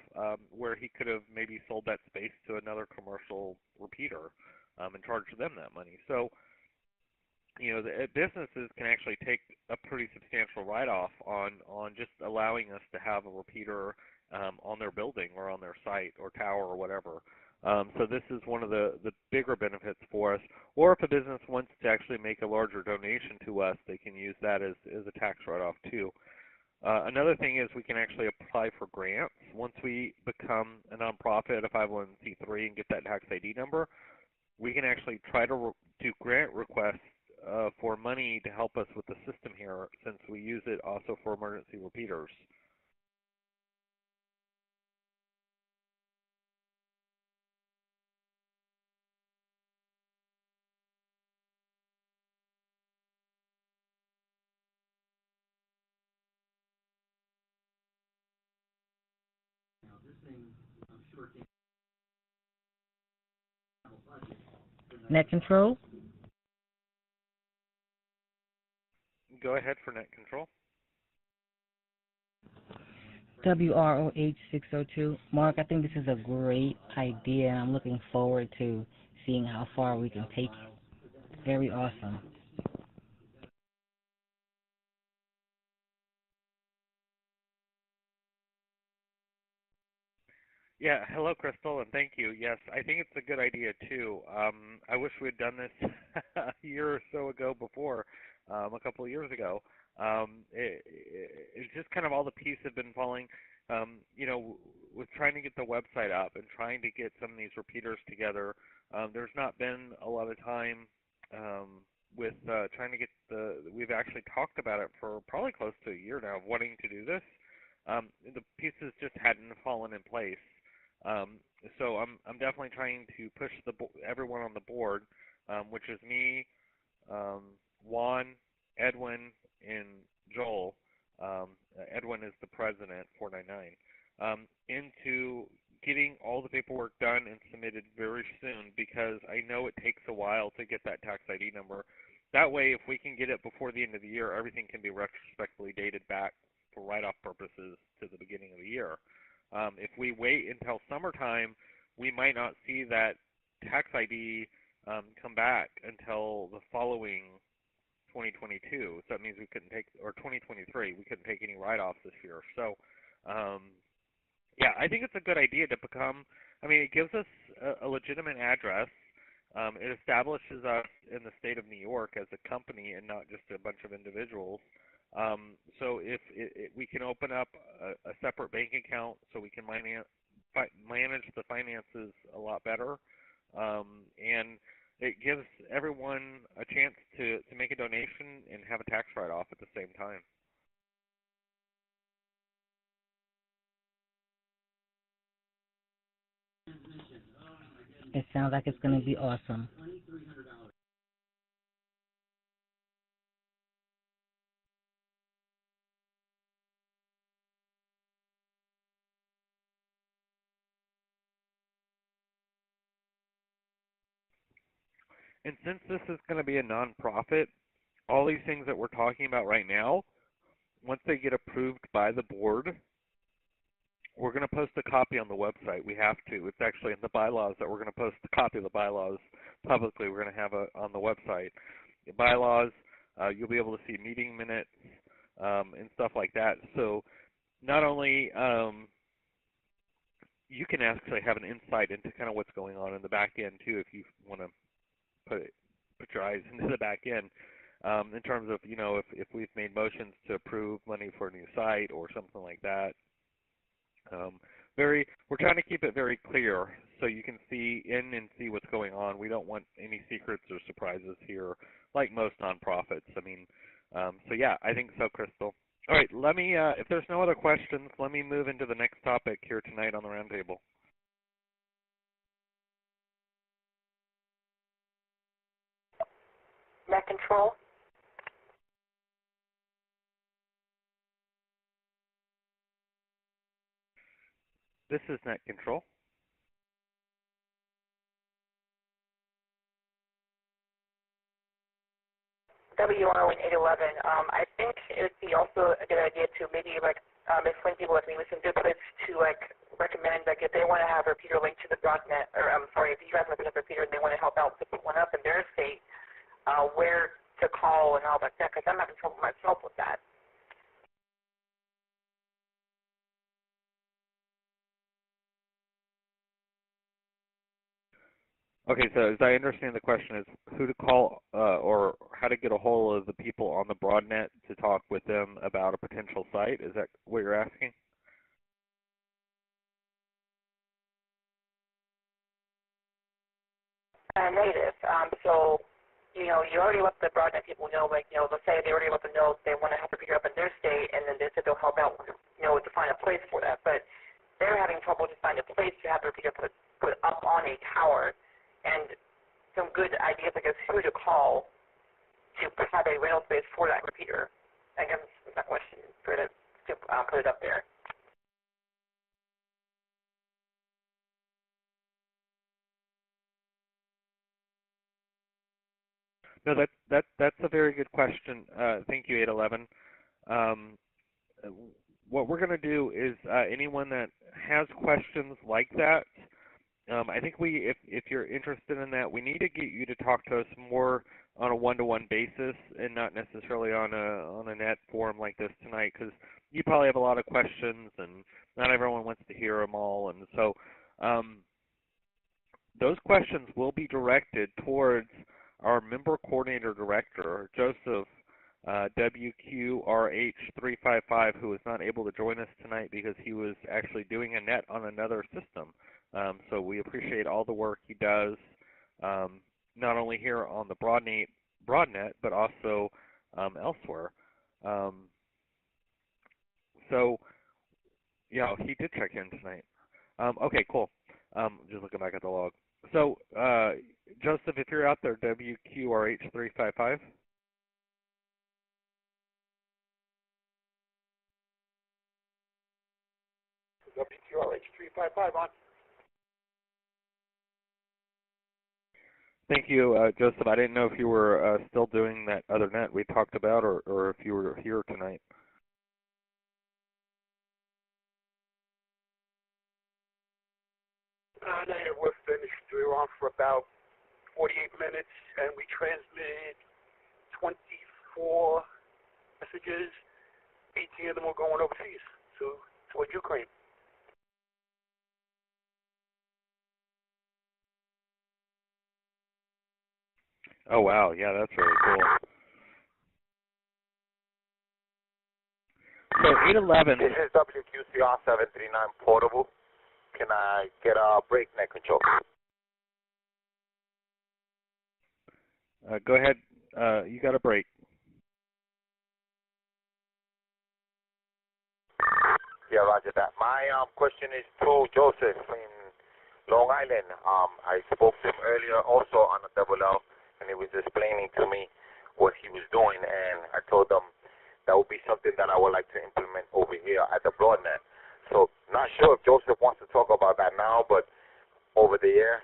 where he could have maybe sold that space to another commercial repeater and charged them that money. So the businesses can actually take a pretty substantial write-off on just allowing us to have a repeater on their building or on their site or tower or whatever. So this is one of the bigger benefits for us. Or if a business wants to actually make a larger donation to us, they can use that as a tax write-off too. Another thing is we can actually apply for grants. Once we become a nonprofit, a 501c3, and get that tax ID number, we can actually try to do grant requests for money to help us with the system here, since we use it also for emergency repeaters. Net control? Go ahead for net control. WROH 602. Mark, I think this is a great idea, and I'm looking forward to seeing how far we can take it. Very awesome. Yeah, hello, Crystal, and thank you. Yes, I think it's a good idea, too. I wish we had done this a year or so ago before, a couple of years ago. It's just kind of all the pieces have been falling, with trying to get the website up and trying to get some of these repeaters together. There's not been a lot of time with trying to get we've actually talked about it for probably close to a year now of wanting to do this. The pieces just hadn't fallen in place. So I'm definitely trying to push everyone on the board, which is me, Juan, Edwin, and Joel. Edwin is the president, 499, into getting all the paperwork done and submitted very soon, because I know it takes a while to get that tax ID number. That way, if we can get it before the end of the year, everything can be retrospectively dated back for write-off purposes to the beginning of the year. If we wait until summertime, we might not see that tax ID come back until the following 2022. So that means we couldn't take, or 2023, we couldn't take any write-offs this year. So, yeah, I think it's a good idea to become, I mean, it gives us a legitimate address. It establishes us in the state of New York as a company and not just a bunch of individuals. So if we can open up a separate bank account so we can manage the finances a lot better, and it gives everyone a chance to make a donation and have a tax write-off at the same time. It sounds like it's going to be awesome. And since this is going to be a nonprofit, all these things that we're talking about right now, once they get approved by the board, we're going to post a copy on the website. We have to. It's actually in the bylaws that we're going to post a copy of the bylaws publicly. We're going to have it on the website. The bylaws, you'll be able to see meeting minutes and stuff like that. So not only you can actually have an insight into kind of what's going on in the back end too, if you want to put your eyes into the back end in terms of, you know, if we've made motions to approve money for a new site or something like that. We're trying to keep it very clear so you can see in and see what's going on. We don't want any secrets or surprises here, like most nonprofits. I mean, so yeah, I think so, Crystal. All right, let me, if there's no other questions, let me move into the next topic here tonight on the roundtable. Net control. This is net control. WR 811. I think it would be also a good idea to maybe like explain to people like maybe some good places to like recommend, like if they want to have a repeater linked to the broadnet, or I'm sorry, if you guys have a repeater and they want to help out to put one up in their state, where to call and all that, because I'm having trouble myself with that. Okay, so as I understand the question is who to call or how to get a hold of the people on the broadnet to talk with them about a potential site. Is that what you're asking? Negative. So, you know, you already let the broadnet people know, like, you know, let's say they already let them know they want to have a repeater up in their state, and then they said they'll help out, you know, to find a place for that. But they're having trouble to find a place to have the repeater put up on a tower. And some good ideas, I guess, who to call to have a rental space for that repeater. I guess that's my question for to put it up there. No, that's a very good question. Thank you, 811. What we're going to do is anyone that has questions like that, I think if you're interested in that, we need to get you to talk to us more on a one-to-one basis and not necessarily on a net forum like this tonight, because you probably have a lot of questions and not everyone wants to hear them all, and so those questions will be directed towards our member coordinator director, Joseph WQRH355, who was not able to join us tonight because he was actually doing a net on another system. So we appreciate all the work he does, not only here on the broadnet, but also elsewhere. So, yeah, he did check in tonight. Okay, cool. Just looking back at the log. So, Joseph, if you're out there, WQRH355. WQRH355 on. Thank you, Joseph. I didn't know if you were still doing that other net we talked about or if you were here tonight. Negative, we're finished. We were on for about 48 minutes, and we transmitted 24 messages. 18 of them were going overseas toward Ukraine. Oh wow, yeah, that's really cool. So 811. This is WQCR 739 portable. Can I get a breakneck control? Go ahead. You got a break. Yeah, roger that. My question is to Joseph in Long Island. I spoke to him earlier also on the double L, and he was explaining to me what he was doing, and I told him that would be something that I would like to implement over here at the Broadnet. So, not sure if Joseph wants to talk about that now, but over the air,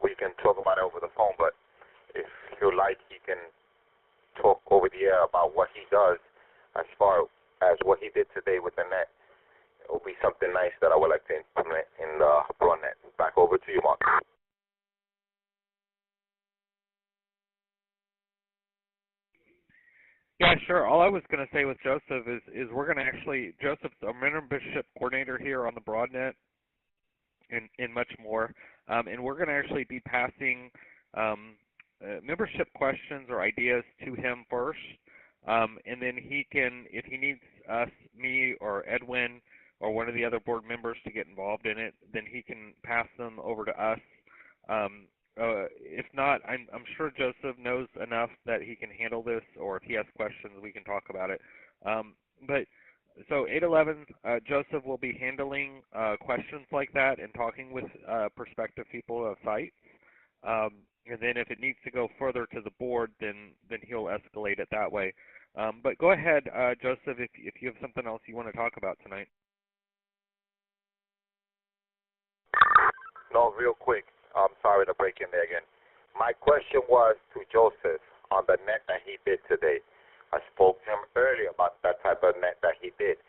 we can talk about it over the phone, but if you like, he can talk over the air about what he does as far as what he did today with the net. It will be something nice that I would like to implement in the Broadnet. Back over to you, Mark. Yeah, sure. All I was going to say with Joseph is we're going to actually, Joseph's a membership coordinator here on the Broadnet and much more. And we're going to actually be passing membership questions or ideas to him first. And then he can, if he needs us, me, or Edwin, or one of the other board members to get involved in it, then he can pass them over to us. If not, I'm sure Joseph knows enough that he can handle this, or if he has questions, we can talk about it. But so 811, Joseph will be handling questions like that and talking with prospective people of sites. And then if it needs to go further to the board, then he'll escalate it that way. But go ahead, Joseph, if you have something else you want to talk about tonight. No, real quick. I'm sorry to break in there again. My question was to Joseph on the net that he did today. I spoke to him earlier about that type of net that he did.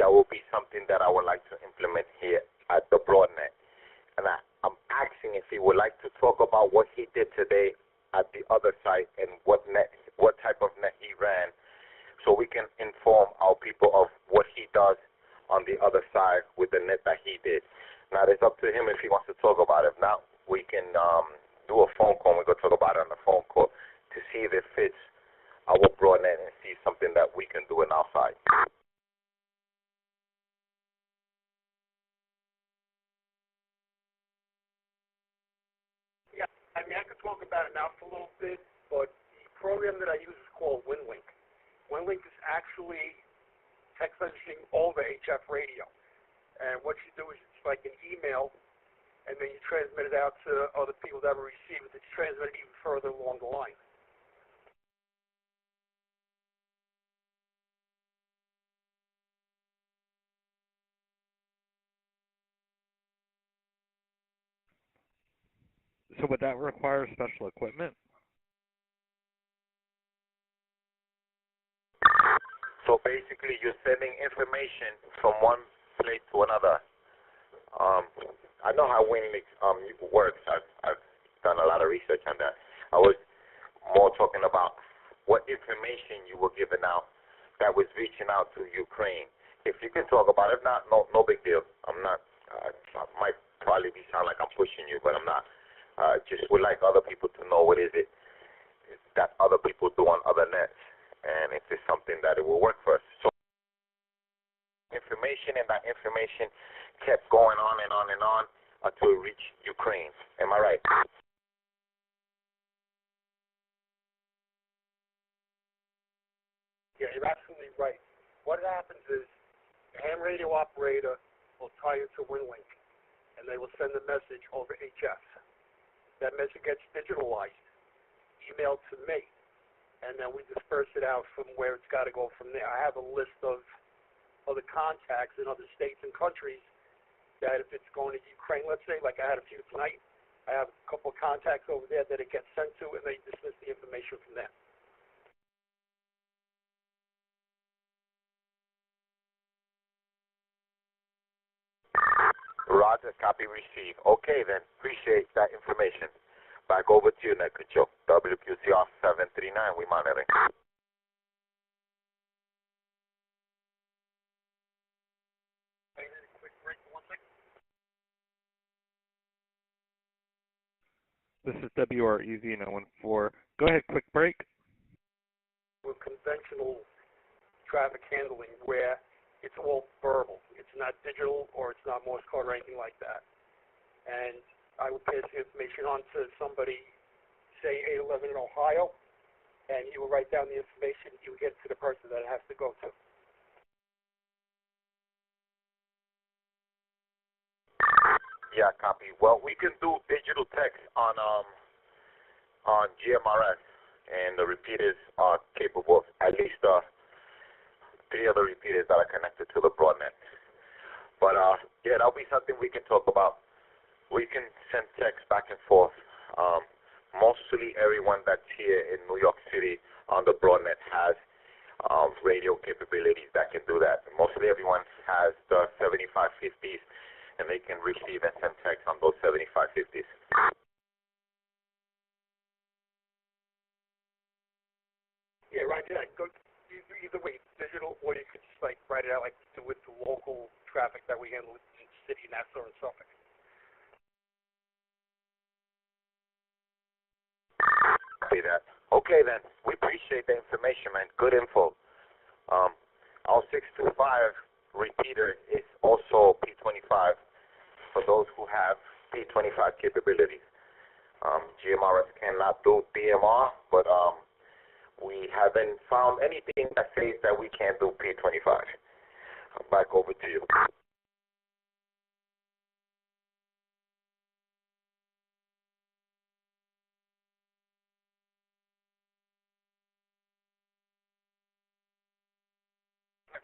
That will be something that I would like to implement here at the Broadnet. And I'm asking if he would like to talk about what he did today at the other site and what type of net he ran, so we can inform our people of what he does on the other side with the net that he did. Now, it's up to him if he wants to talk about it. If not, we can do a phone call. We're going to talk about it on the phone call to see if it fits our Broadnet and see something that we can do in our side. Yeah, I mean, I could talk about it now for a little bit, but the program that I use is called WinLink. WinLink is actually text messaging over HF radio. And what you do is it's like an email, and then you transmit it out to other people that will receive it. It's transmitted even further along the line. So would that require special equipment? So basically, you're sending information from one place to another. I know how WinLink works. I've done a lot of research on that. I was more talking about what information you were giving out that was reaching out to Ukraine. If you can talk about it, if not, no big deal. I'm not. I might probably sound like I'm pushing you, but I'm not. Just would like other people to know what is it that other people do on other nets, and if it's something that it will work for us. So information, and that information kept going on and on and on until it reached Ukraine. Am I right? Yeah, you're absolutely right. What happens is the ham radio operator will tie into WinLink, and they will send the message over HF. That message gets digitalized, emailed to me, and then we disperse it out from where it's got to go from there. I have a list of other contacts in other states and countries that if it's going to Ukraine, let's say, like I had a few tonight, I have a couple of contacts over there that it gets sent to, and they dismiss the information from there. Roger, copy received. Okay then, appreciate that information. Back over to you, Net Control. WQCR 739, we monitoring. This is WREZ 914. Go ahead, quick break. With conventional traffic handling where it's all verbal. It's not digital or it's not Morse code or anything like that. And I would pass the information on to somebody, say 811 in Ohio, and he will write down the information. He will get it to the person that it has to go to. Yeah, copy. Well, we can do digital text on GMRS, and the repeaters are capable of at least 3 other repeaters that are connected to the broadnet. But yeah, that'll be something we can talk about. We can send text back and forth. Mostly everyone that's here in New York City on the broadnet has radio capabilities that can do that. Mostly everyone has the 7550s, and they can receive and send text on those 7550s. Yeah, right. Yeah, go either way, digital, or you could just like write it out like do with the local traffic that we handle in the city, Nassau, and Suffolk. See that? Okay then. We appreciate the information, man. Good info. Our 625 repeater is also P25 for those who have P25 capabilities. GMRS cannot do DMR, but we haven't found anything that says that we can't do P25. Back over to you.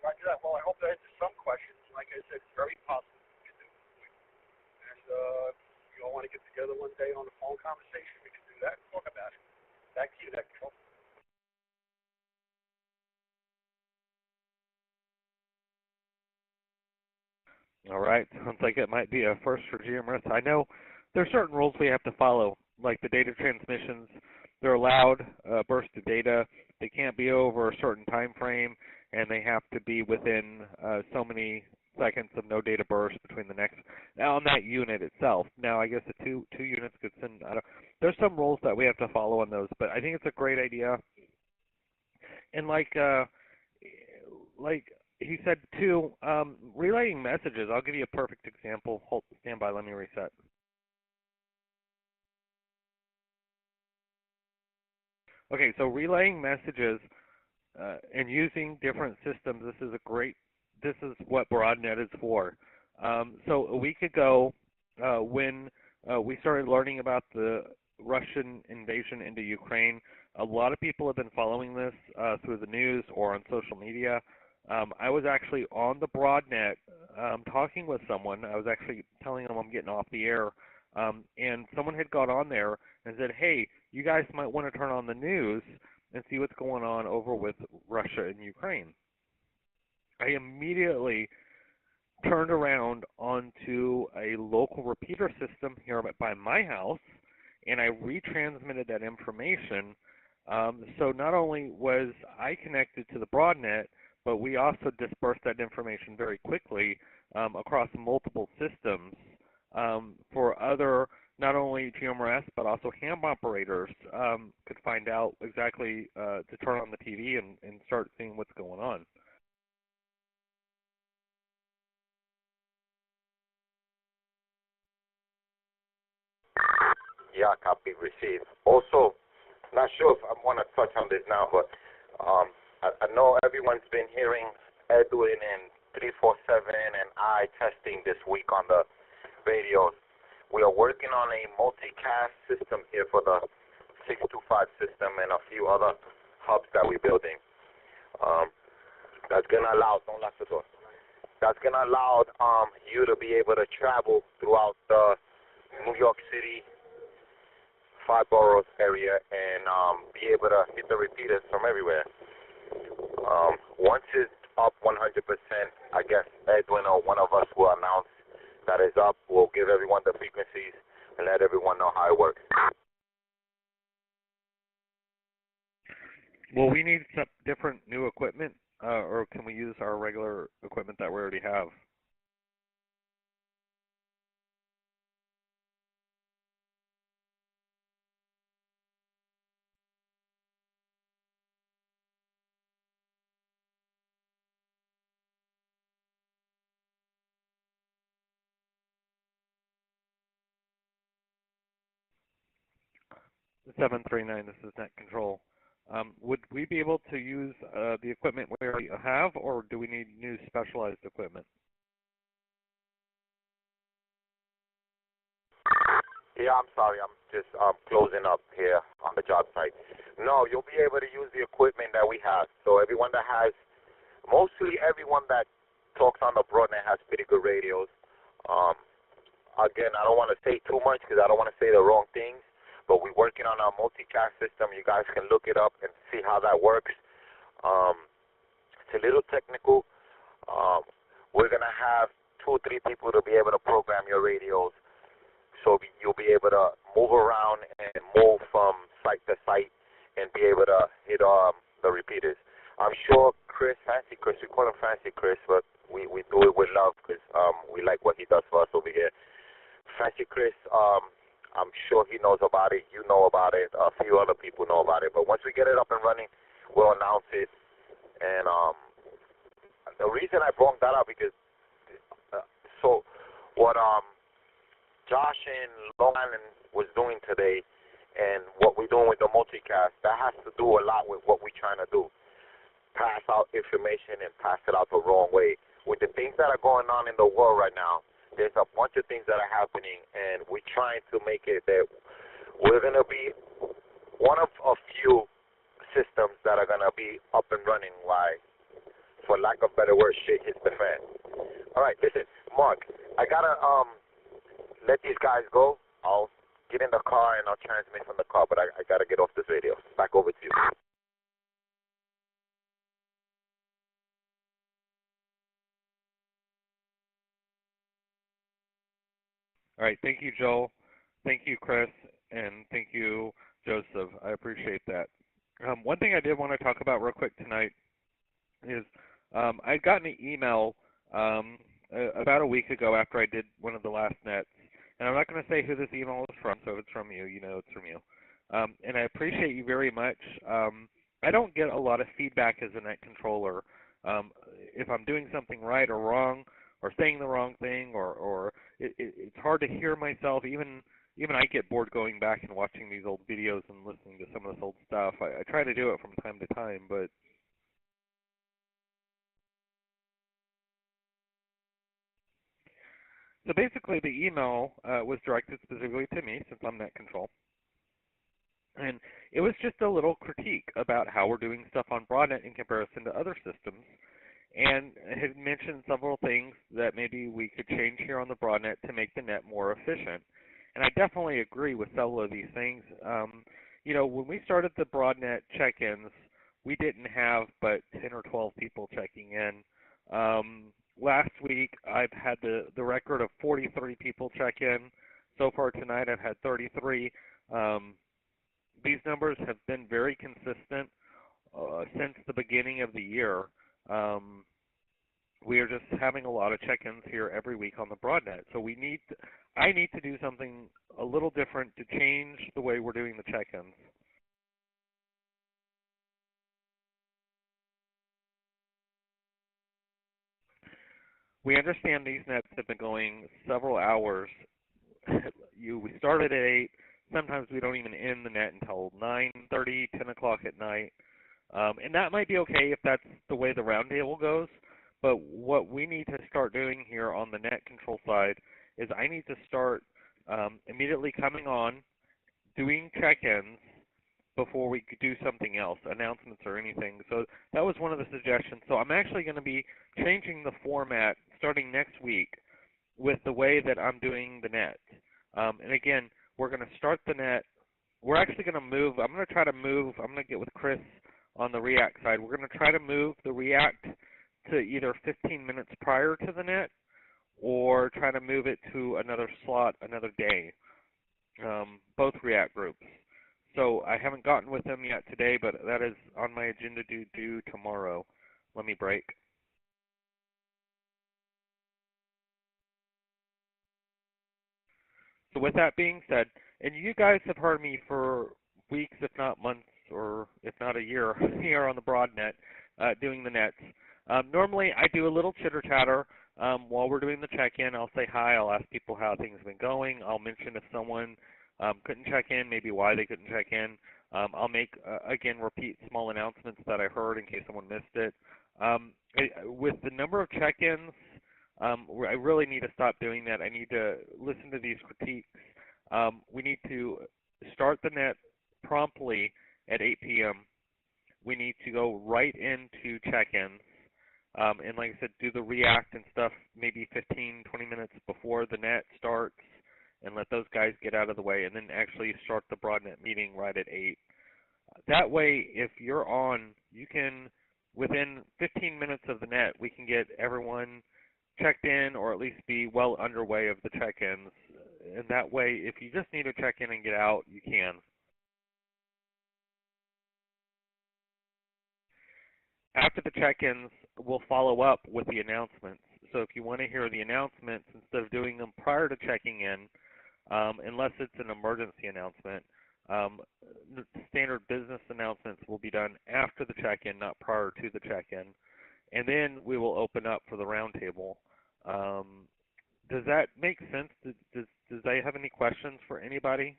Roger that. Well, I hope that answers some questions. Like I said, it's very possible we can do it. And if you all want to get together one day on a phone conversation, we can do that and talk about it. Back to you, Net Control. All right. Sounds like it might be a first for GMRS. I know there are certain rules we have to follow, like the data transmissions. They're allowed bursts of data. They can't be over a certain time frame, and they have to be within so many seconds of no data burst between the next on that unit itself. Now, I guess the two units could send. There's some rules that we have to follow on those, but I think it's a great idea. And like he said too, relaying messages. I'll give you a perfect example. Stand by. Let me reset. Okay, so relaying messages and using different systems. This is what BroadNet is for. So a week ago, when we started learning about the Russian invasion into Ukraine, a lot of people have been following this through the news or on social media. I was actually on the BroadNet talking with someone. I was actually telling them I'm getting off the air, and someone had got on there and said, hey, you guys might want to turn on the news and see what's going on over with Russia and Ukraine. I immediately turned around onto a local repeater system here by my house, and I retransmitted that information. So not only was I connected to the BroadNet, but we also dispersed that information very quickly across multiple systems for other, not only GMRS, but also ham operators could find out exactly to turn on the TV and start seeing what's going on. Yeah, copy received. Also, not sure if I want to touch on this now, but I know everyone's been hearing Edwin and 347 and I testing this week on the radios. We are working on a multicast system here for the 625 system and a few other hubs that we're building. That's going to allow, don't lock the door. That's going to allow you to be able to travel throughout the New York City, 5 boroughs area, and be able to hit the repeaters from everywhere. Once it's up 100%, I guess Edwin or one of us will announce that is up. We'll give everyone the frequencies and let everyone know how it works. Will we need some different new equipment, or can we use our regular equipment that we already have? The 739, this is Net Control. Would we be able to use the equipment we already have, or do we need new specialized equipment? Yeah, I'm sorry. I'm just closing up here on the job site. No, you'll be able to use the equipment that we have. So everyone that has, mostly everyone that talks on the broadnet has pretty good radios. Again, I don't want to say too much because I don't want to say the wrong things, but we're working on our multicast system. You guys can look it up and see how that works. It's a little technical. We're going to have 2 or 3 people to be able to program your radios, so you'll be able to move around and move from site to site and be able to hit the repeaters. I'm sure Chris, Fancy Chris, we call him Fancy Chris, but we do it with love because we like what he does for us over here. Fancy Chris, I'm sure he knows about it. You know about it. A few other people know about it. But once we get it up and running, we'll announce it. And the reason I brought that up because so what Josh in Long Island was doing today and what we're doing with the multicast, that has to do a lot with what we're trying to do. Pass out information and pass it out the wrong way. With the things that are going on in the world right now, there's a bunch of things that are happening, and we're trying to make it that we're going to be one of a few systems that are going to be up and running while, for lack of better words, shit hits the fan. All right, listen, Mark, I got to let these guys go. I'll get in the car, and I'll transmit from the car, but I got to get off this radio. Back over to you. All right, thank you, Joel. Thank you, Chris, and thank you, Joseph. I appreciate that. One thing I did want to talk about real quick tonight is I got an email about a week ago after I did one of the last nets, and I'm not going to say who this email is from, so if it's from you, you know it's from you. And I appreciate you very much. I don't get a lot of feedback as a net controller. If I'm doing something right or wrong, or saying the wrong thing, or it's hard to hear myself. Even I get bored going back and watching these old videos and listening to some of this old stuff. I try to do it from time to time, but so basically the email was directed specifically to me since I'm net control. And it was just a little critique about how we're doing stuff on broadnet in comparison to other systems. And had mentioned several things that maybe we could change here on the broadnet to make the net more efficient. And I definitely agree with several of these things. You know, when we started the broadnet check-ins, we didn't have but 10 or 12 people checking in. Last week, I've had the record of 43 people check in. So far tonight, I've had 33. These numbers have been very consistent since the beginning of the year. We are just having a lot of check-ins here every week on the broadnet. So I need to do something a little different to change the way we're doing the check-ins. We understand these nets have been going several hours. We started at 8. Sometimes we don't even end the net until 9:30, 10 o'clock at night. And that might be okay if that's the way the roundtable goes. But what we need to start doing here on the net control side is I need to start immediately coming on, doing check-ins before we could do something else, announcements or anything. So that was one of the suggestions. So I'm actually going to be changing the format starting next week with the way that I'm doing the net. And again, we're going to start the net. We're actually going to move. I'm going to get with Chris on the React side. We're going to try to move the React to either 15 minutes prior to the net or try to move it to another slot another day, both React groups. So I haven't gotten with them yet today, but that is on my agenda to do tomorrow. Let me break. So with that being said, and you guys have heard me for weeks, if not months, or if not a year here on the BroadNet doing the nets. Normally I do a little chitter chatter while we're doing the check-in. I'll say hi, I'll ask people how things have been going. I'll mention if someone couldn't check in, maybe why they couldn't check in. I'll make, again, repeat small announcements that I heard in case someone missed it. With the number of check-ins, I really need to stop doing that. I need to listen to these critiques. We need to start the net promptly at 8 p.m. We need to go right into check-ins. And like I said, do the React and stuff maybe 15, 20 minutes before the net starts and let those guys get out of the way, and then actually start the BroadNet meeting right at 8. That way, if you're on, you can, within 15 minutes of the net, we can get everyone checked in or at least be well underway of the check-ins. And that way, if you just need to check in and get out, you can. After the check-ins, we'll follow up with the announcements. So if you want to hear the announcements, instead of doing them prior to checking in, unless it's an emergency announcement, the standard business announcements will be done after the check-in, not prior to the check-in. And then we will open up for the roundtable. Does that make sense? Does they have any questions for anybody?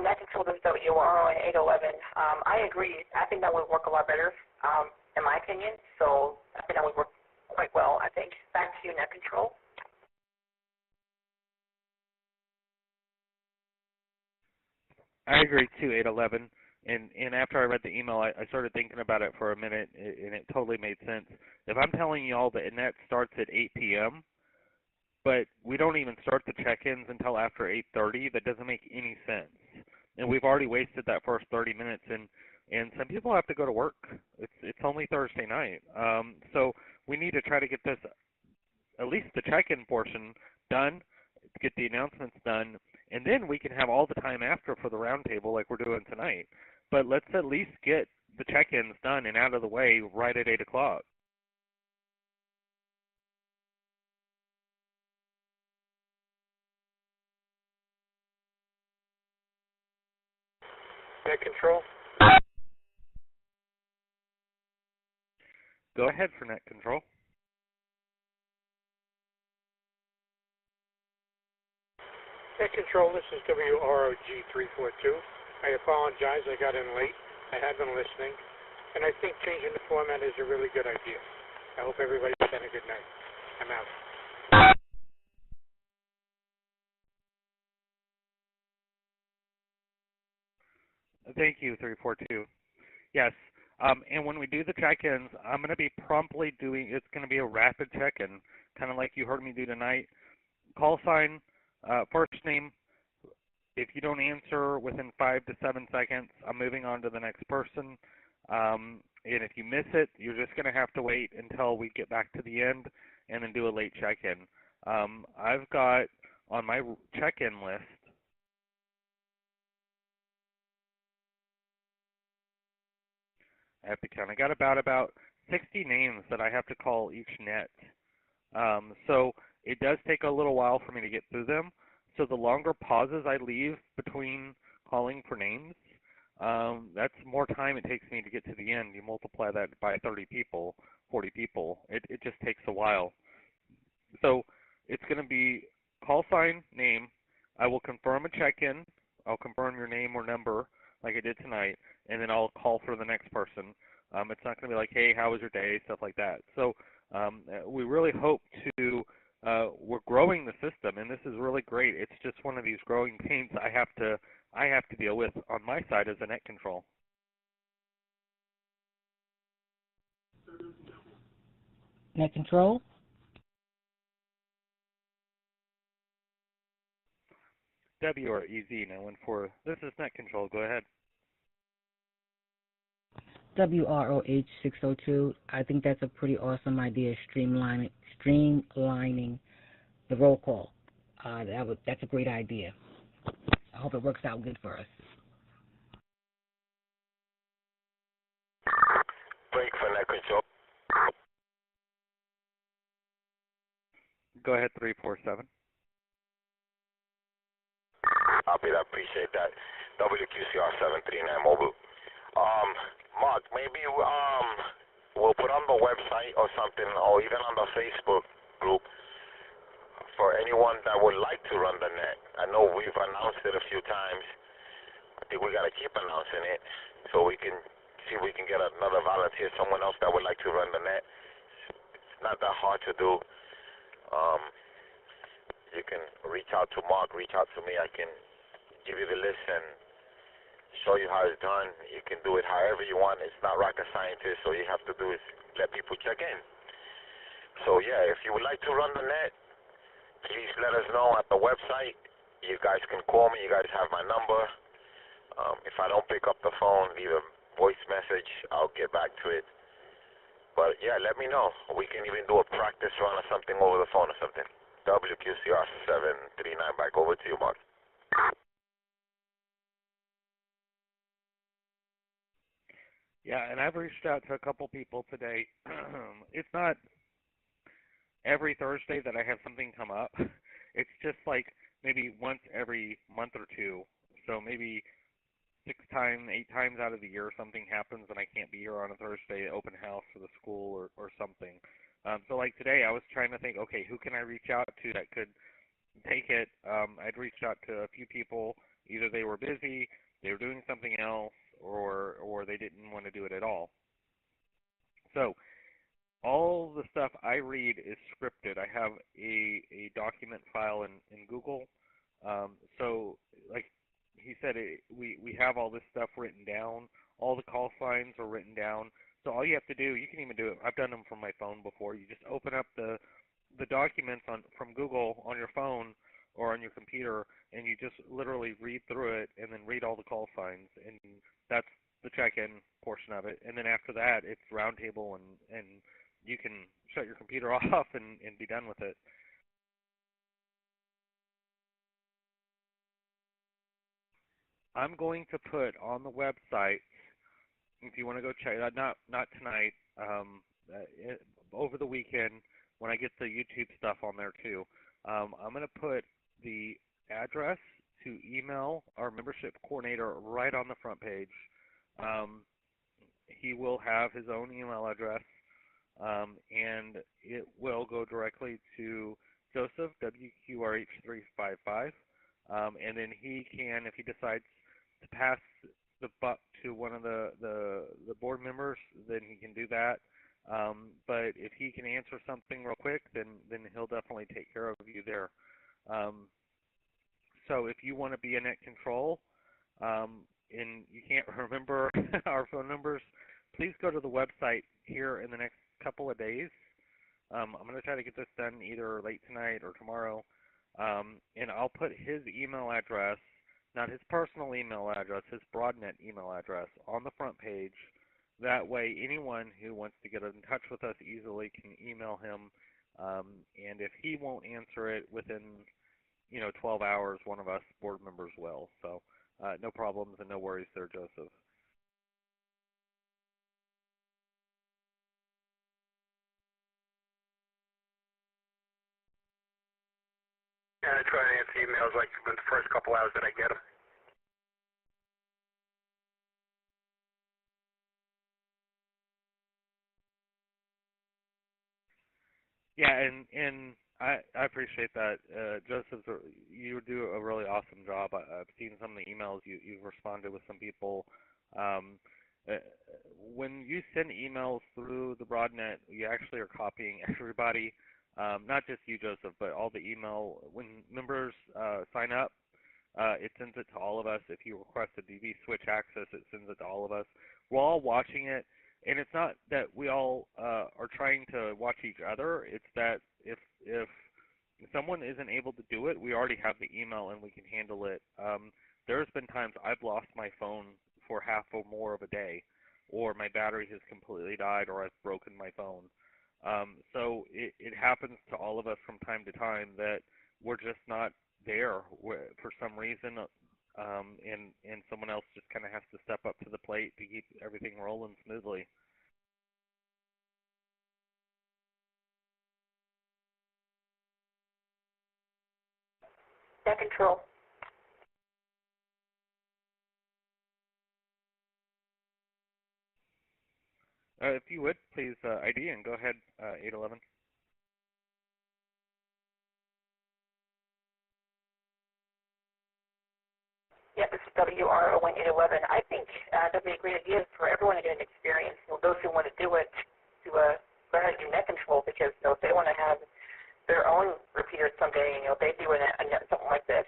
Net control this WRO and 811. I agree. I think that would work a lot better, in my opinion. So I think that would work quite well, I think. Back to you, net control. I agree too, 811. And after I read the email, I started thinking about it for a minute, and it totally made sense. If I'm telling you all that net starts at 8 p.m., but we don't even start the check-ins until after 8:30, that doesn't make any sense. And we've already wasted that first 30 minutes, and some people have to go to work. It's only Thursday night. So we need to try to get this, at least the check-in portion, done, get the announcements done, and then we can have all the time after for the roundtable like we're doing tonight. But let's at least get the check-ins done and out of the way right at 8 o'clock. Net control. Go ahead for net control. Net control, this is WROG342. I apologize, I got in late. I have been listening, and I think changing the format is a really good idea. I hope everybody's having a good night. I'm out. Thank you, 342. Yes, and when we do the check-ins, I'm going to be promptly doing, it's going to be a rapid check-in, kind of like you heard me do tonight. Call sign, first name. If you don't answer within 5 to 7 seconds, I'm moving on to the next person. And if you miss it, you're just going to have to wait until we get back to the end and then do a late check-in. I've got on my check-in list, I have to count. I got about 60 names that I have to call each net. So it does take a little while for me to get through them. So the longer pauses I leave between calling for names, that's more time it takes me to get to the end. You multiply that by 30 people, 40 people. It just takes a while. So it's going to be call sign, name. I will confirm a check-in. I'll confirm your name or number like I did tonight, and then I'll call for the next person. It's not going to be like, hey, how was your day, stuff like that. So we really hope to, we're growing the system, and this is really great. It's just one of these growing pains I have to deal with on my side as a net control. Net control? WREZ 914. This is net control. Go ahead. WROH 602. I think that's a pretty awesome idea, streamlining the roll call. That's a great idea. I hope it works out good for us. Break for net control. Go ahead, 347. Copy that. Appreciate that. WQCR 739 mobile. Mark, maybe we'll put on the website or something, or even on the Facebook group for anyone that would like to run the net. I know we've announced it a few times. I think we got to keep announcing it so we can see if we can get another volunteer, someone else that would like to run the net. It's not that hard to do. You can reach out to Mark, reach out to me. I can give you the list and show you how it's done. You can do it however you want. It's not rocket scientist, so you have to do is let people check in. So yeah, if you would like to run the net, please let us know at the website. You guys can call me. You guys have my number. If I don't pick up the phone, leave a voice message. I'll get back to it. But yeah, let me know. We can even do a practice run or something over the phone or something. WQCR 739. Back over to you, Mark. Yeah, and I've reached out to a couple people today. It's not every Thursday that I have something come up. It's just like maybe once every month or two. So maybe 8 times out of the year something happens and I can't be here on a Thursday open house for the school or something. So like today I was trying to think, okay, who can I reach out to that could take it? I'd reached out to a few people. Either they were busy, they were doing something else, or they didn't want to do it at all. So all the stuff I read is scripted. I have a document file in Google. So like he said, we have all this stuff written down. All the call signs are written down. So all you have to do, you can even do it. I've done them from my phone before. You just open up the documents from Google on your phone or on your computer, and you just literally read through it and then read all the call signs, and that's the check-in portion of it. And then after that, it's roundtable, and you can shut your computer off and be done with it. I'm going to put on the website, if you want to go check it out, not tonight, over the weekend when I get the YouTube stuff on there too. I'm going to put the address to email our membership coordinator right on the front page. He will have his own email address, and it will go directly to Joseph, WQRH355, and then he can, if he decides to pass the buck to one of the board members, then he can do that. But if he can answer something real quick, then he'll definitely take care of you there. So if you want to be in net control, and you can't remember our phone numbers, please go to the website here in the next couple of days. I'm going to try to get this done either late tonight or tomorrow, and I'll put his email address, not his personal email address, his BroadNet email address on the front page. That way anyone who wants to get in touch with us easily can email him, and if he won't answer it within 12 hours, one of us board members will. So no problems and no worries there, Joseph. And I try to answer emails like in the first couple hours that I get them. Yeah, and I appreciate that, Joseph. You do a really awesome job. I've seen some of the emails you've responded with some people. When you send emails through the BroadNet, you actually are copying everybody, not just you, Joseph, but all the email. When members sign up, it sends it to all of us. If you request a DVswitch access, it sends it to all of us. We're all watching it. And it's not that we all are trying to watch each other. It's that if someone isn't able to do it, we already have the email and we can handle it. There's been times I've lost my phone for half or more of a day. or my battery has completely died, or I've broken my phone. So it happens to all of us from time to time that we're just not there for some reason, and someone else just kind of has to step up to the plate to keep everything rolling smoothly. Net control. If you would, please ID and go ahead, 811. Yeah, this is WRO1811. I think that'd be a great idea for everyone to get an experience. Those who want to do it, to go ahead and do net control, because if they want to have their own repeaters someday, they do something like this,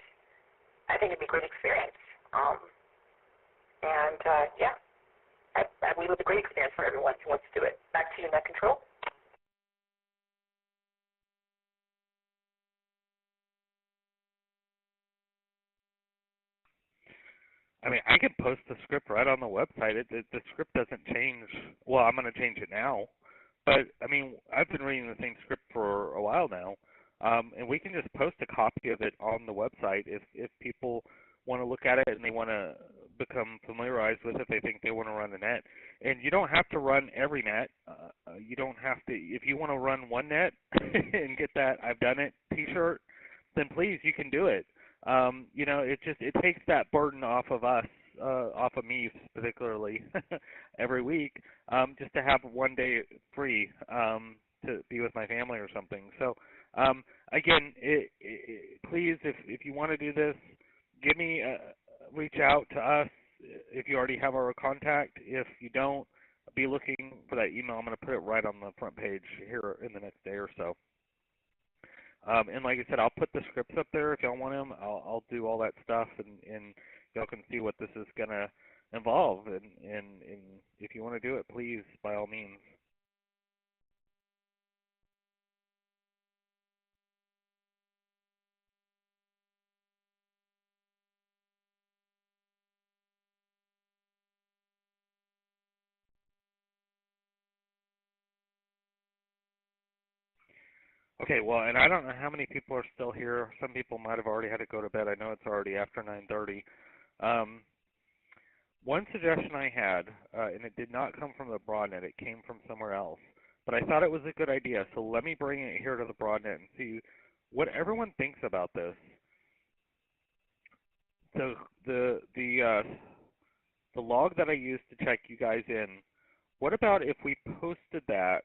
I think it'd be a great experience. Yeah, I believe it's a great experience for everyone who wants to do it. Back to you, net control. I mean, I can post the script right on the website. The script doesn't change. Well, I'm going to change it now. But, I mean, I've been reading the same script for a while now. And we can just post a copy of it on the website if people want to look at it and they want to become familiarized with it. They think they want to run the net. And you don't have to run every net. You don't have to. If you want to run one net and get that "I've done it" T-shirt, then please, you can do it. It takes that burden off of us, off of me particularly, every week, just to have one day free to be with my family or something. So, again, please, if you want to do this, give me, reach out to us if you already have our contact. If you don't, be looking for that email. I'm going to put it right on the front page here in the next day or so. And like I said, I'll put the scripts up there if y'all want them. I'll do all that stuff, and y'all can see what this is going to involve. And if you want to do it, please, by all means. Okay, well, and I don't know how many people are still here. Some people might have already had to go to bed. I know it's already after 9:30. One suggestion I had, and it did not come from the BroadNet, it came from somewhere else, but I thought it was a good idea. So let me bring it here to the BroadNet and see what everyone thinks about this. So the log that I used to check you guys in, what about if we posted that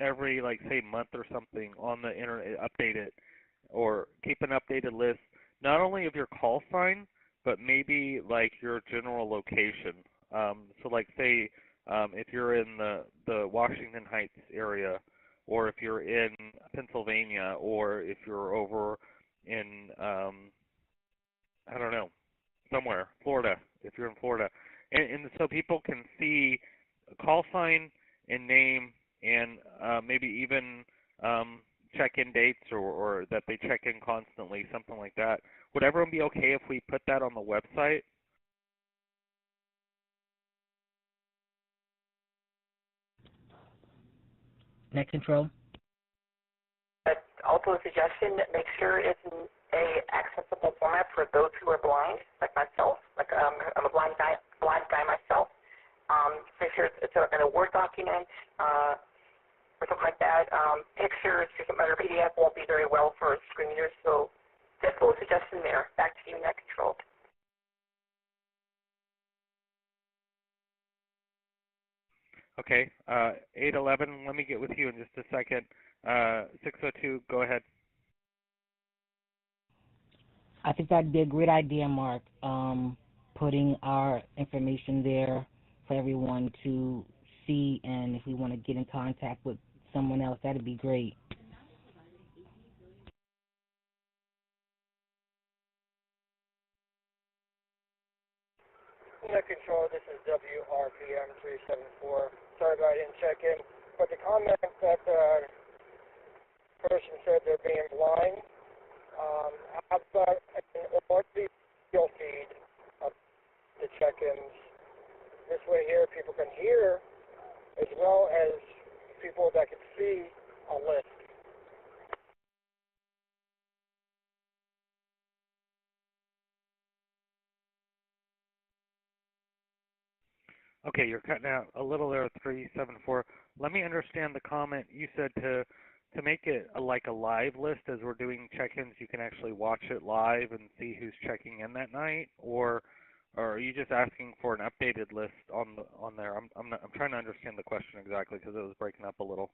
every, like, say, month or something on the internet, update it, or keep an updated list, not only of your call sign, but maybe, like, your general location. So, like, say, if you're in the Washington Heights area, or if you're in Pennsylvania, or if you're over in, I don't know, somewhere, Florida, if you're in Florida. And so people can see a call sign and name, and maybe even check-in dates, or that they check in constantly, something like that. Would everyone be okay if we put that on the website? Net control? Also a suggestion, make sure it's in a accessible format for those who are blind, like myself. Like I'm a blind guy myself. Make sure it's in a Word document, or something like that. Pictures, or something, or PDF won't be very well for screen readers, so just a little suggestion there. Back to you, net control. Okay, 811, let me get with you in just a second. 602, go ahead. I think that'd be a great idea, Mark, putting our information there for everyone to see, and if we want to get in contact with someone else, that'd be great. Net control, this is WRPM 374. Sorry if I didn't check in, but the comment that the person said they're being blind, I've got an audio feed of the check-ins Okay, you're cutting out a little there, 374. Let me understand the comment. You said to make it like a live list as we're doing check-ins, you can actually watch it live and see who's checking in that night, or are you just asking for an updated list on there? I'm trying to understand the question exactly because it was breaking up a little.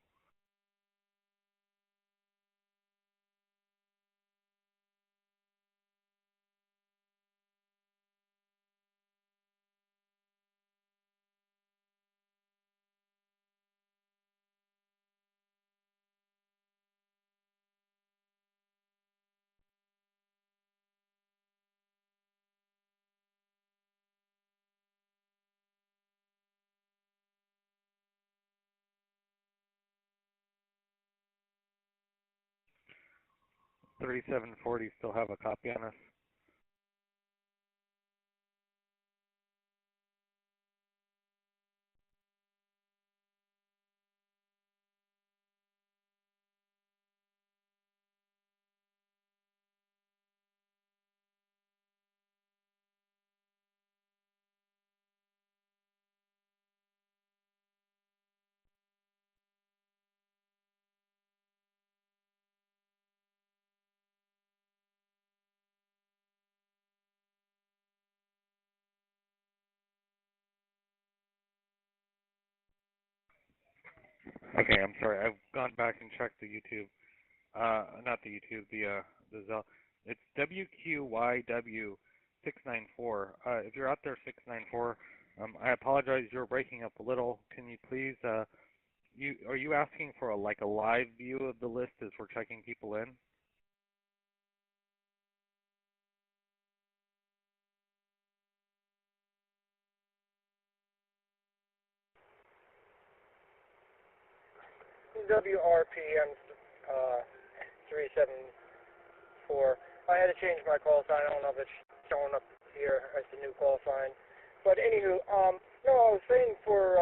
$37.40 still have a copy on us. Okay, I'm sorry. I've gone back and checked the YouTube. Not the YouTube, the Zello. It's WQYW694. If you're out there, 694, I apologize. You're breaking up a little. Can you please? Are you asking for a live view of the list as we're checking people in? WRPM 374. I had to change my call sign. I don't know if it's showing up here as the new call sign. But anywho, no, I was saying for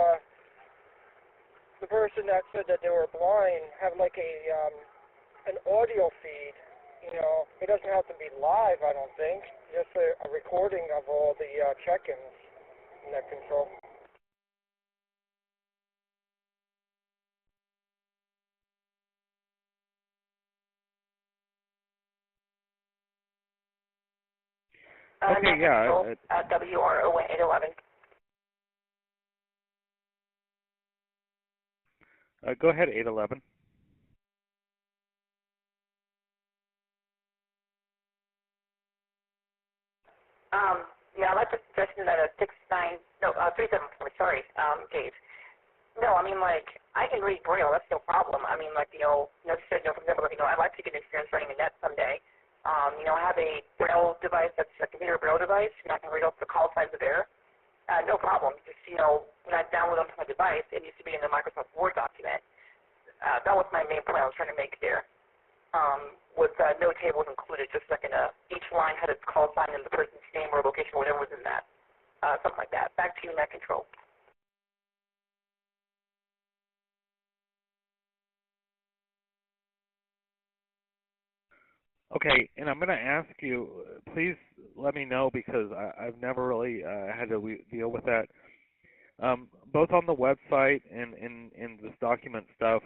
the person that said that they were blind, have like an audio feed. You know, it doesn't have to be live, I don't think. Just a recording of all the check-ins in that control. Okay, yeah. WRO 811. Go ahead, 811. Yeah, I'd like to suggestion that a 374, sorry, Dave. No, I mean, I can read Braille, that's no problem. I mean, you said, for example, I'd like to get experience running a net someday. I have a Braille device that's a computer Braille device, and I can read off the call signs of there. No problem. Just, when I download them to my device, it needs to be in the Microsoft Word document. That was my main point I was trying to make there. With no tables included, just each line had its call sign and the person's name or location, whatever was in that. Something like that. Back to you, Net Control. Okay, and I'm going to ask you, please let me know because I've never really had to deal with that. Both on the website and in this document stuff,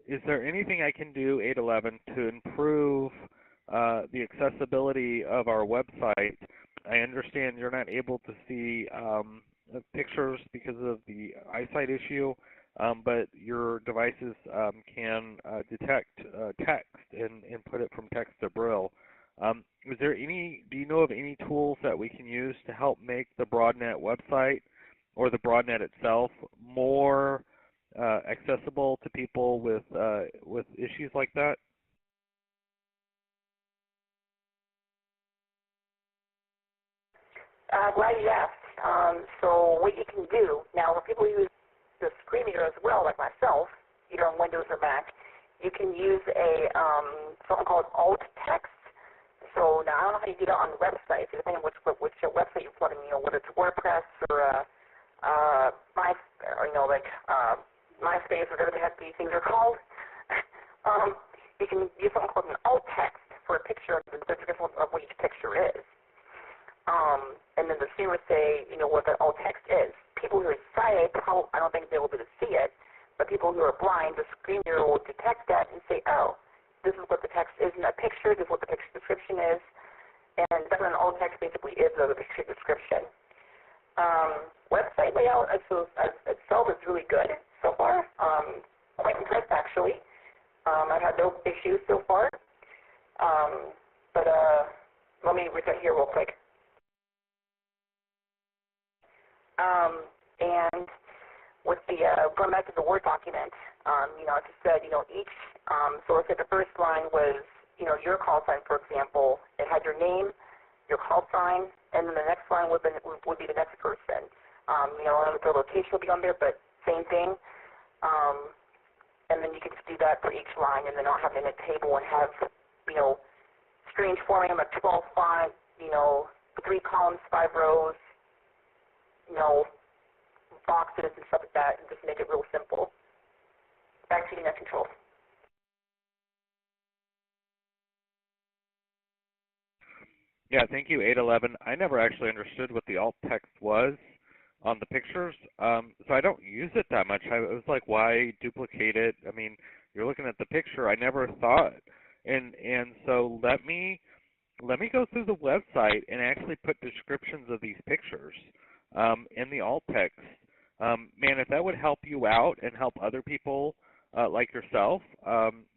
is there anything I can do, 811, to improve the accessibility of our website? I understand you're not able to see pictures because of the eyesight issue, but your devices can detect text and put it from text to Braille. Do you know of any tools that we can use to help make the BroadNet website or the BroadNet itself more accessible to people with issues like that? Glad you asked. So what you can do, now when people use the screen reader as well, like myself, either on Windows or Mac, you can use something called alt text. So now I don't know how you do that on the website, depending on which website you're plugging, whether it's WordPress or MySpace, whatever the heck these things are called. You can use something called an alt text for a picture of what each picture is. And then the screen would say, what the alt text is. People who are sighted, I don't think they'll be able to see it, but people who are blind, the screen reader will detect that and say, oh, this is what the text is in that picture, this is what the picture description is, and that's what an alt text basically is, the picture description. Website layout itself is really good so far. Quite impressed, actually. I've had no issues so far. But let me read that here real quick. And with the going back to the Word document, I just said, each, so let's say the first line was, your call sign, for example. It had your name, your call sign, and then the next line would be the next person. The location will be on there, but same thing. And then you can just do that for each line, and then I'll have it in a table and have, strange formatting, like 12 font, 3 columns, 5 rows, boxes and stuff like that, and just make it real simple. Back to you, net control. Yeah, thank you, 811. I never actually understood what the alt text was on the pictures, so I don't use it that much. I was like, why duplicate it? I mean, you're looking at the picture. I never thought, and so let me go through the website and actually put descriptions of these pictures in the alt text. Man, if that would help you out and help other people like yourself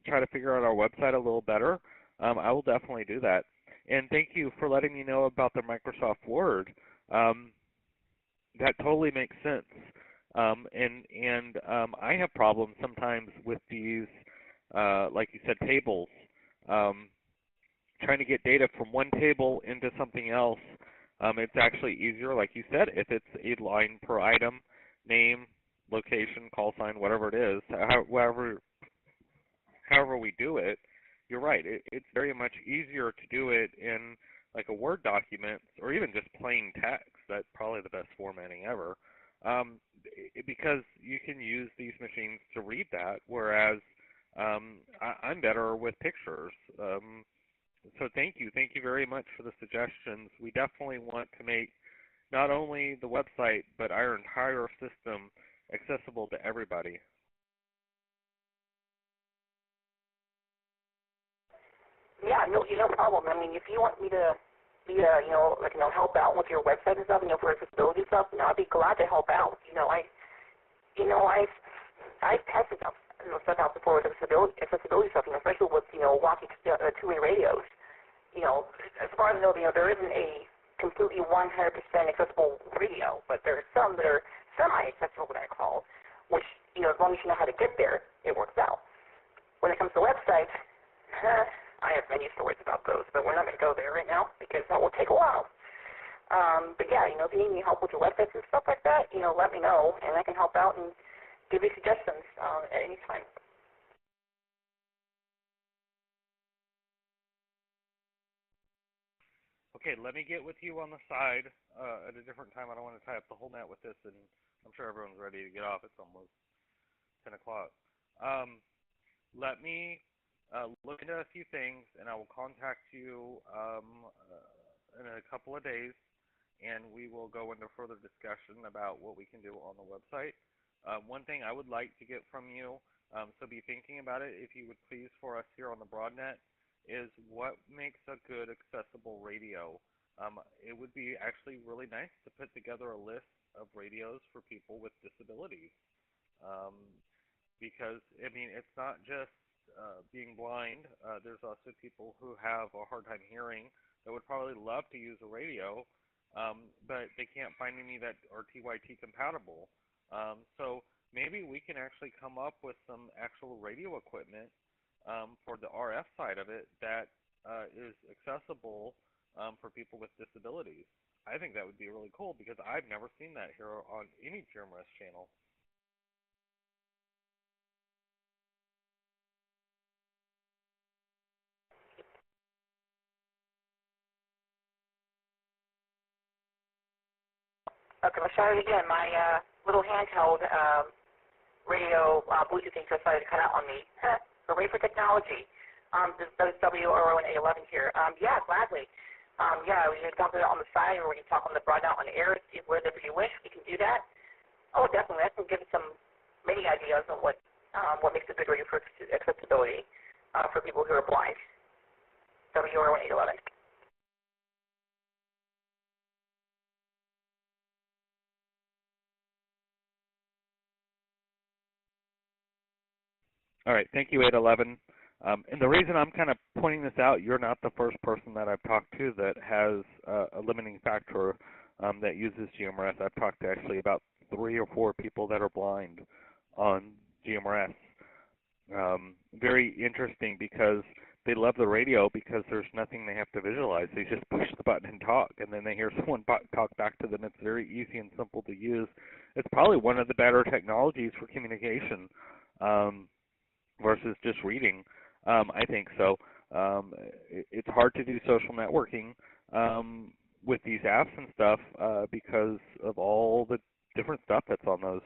try to figure out our website a little better, I will definitely do that. And thank you for letting me know about the Microsoft Word. That totally makes sense. And I have problems sometimes with these, like you said, tables. Trying to get data from one table into something else, it's actually easier, like you said, if it's a line per item, name, location, call sign, whatever it is, however we do it. You're right. It's very much easier to do it in like a Word document or even just plain text. That's probably the best formatting ever, because you can use these machines to read that, whereas I'm better with pictures. So thank you very much for the suggestions. We definitely want to make not only the website but our entire system accessible to everybody. Yeah, no problem. I mean, if you want me to help out with your website and stuff, for accessibility stuff, I'd be glad to help out. I've tested stuff out before with accessibility stuff, especially with, walkie two-way radios. As far as I know, there isn't a completely 100% accessible radio, but there are some that are semi-accessible, what I call, which, as long as you know how to get there, it works out. When it comes to websites, I have many stories about those, but we're not going to go there right now because that will take a while. But yeah, if you need any help with your websites and stuff like that, let me know, and I can help out and give you suggestions at any time. Okay, let me get with you on the side at a different time. I don't want to tie up the whole net with this, and I'm sure everyone's ready to get off. It's almost 10 o'clock. Let me look into a few things, and I will contact you in a couple of days, and we will go into further discussion about what we can do on the website. One thing I would like to get from you, so be thinking about it, if you would please, for us here on the BroadNet, is what makes a good accessible radio. It would be actually really nice to put together a list of radios for people with disabilities, because, I mean, it's not just being blind. There's also people who have a hard time hearing that would probably love to use a radio, but they can't find any that are TYT compatible. So maybe we can actually come up with some actual radio equipment for the RF side of it that is accessible for people with disabilities. I think that would be really cool because I've never seen that here on any GMRS channel. Okay, I'll show you again. My little handheld radio Bluetooth thing decided to cut out on me. Hooray for technology. This is WRO and A11 here. Yeah, gladly. Yeah, we can talk about it on the side, or we can talk on the broad out on the air, see whatever you wish. We can do that. Oh, definitely. I can give some many ideas on what makes a good radio for accessibility for people who are blind. WR1811. All right, thank you, 811. And the reason I'm kind of pointing this out, you're not the first person that I've talked to that has a limiting factor that uses GMRS. I've talked to actually about 3 or 4 people that are blind on GMRS. Very interesting because they love the radio because there's nothing they have to visualize. They just push the button and talk, and then they hear someone talk back to them. It's very easy and simple to use. It's probably one of the better technologies for communication versus just reading. I think so. It's hard to do social networking with these apps and stuff because of all the different stuff that's on those.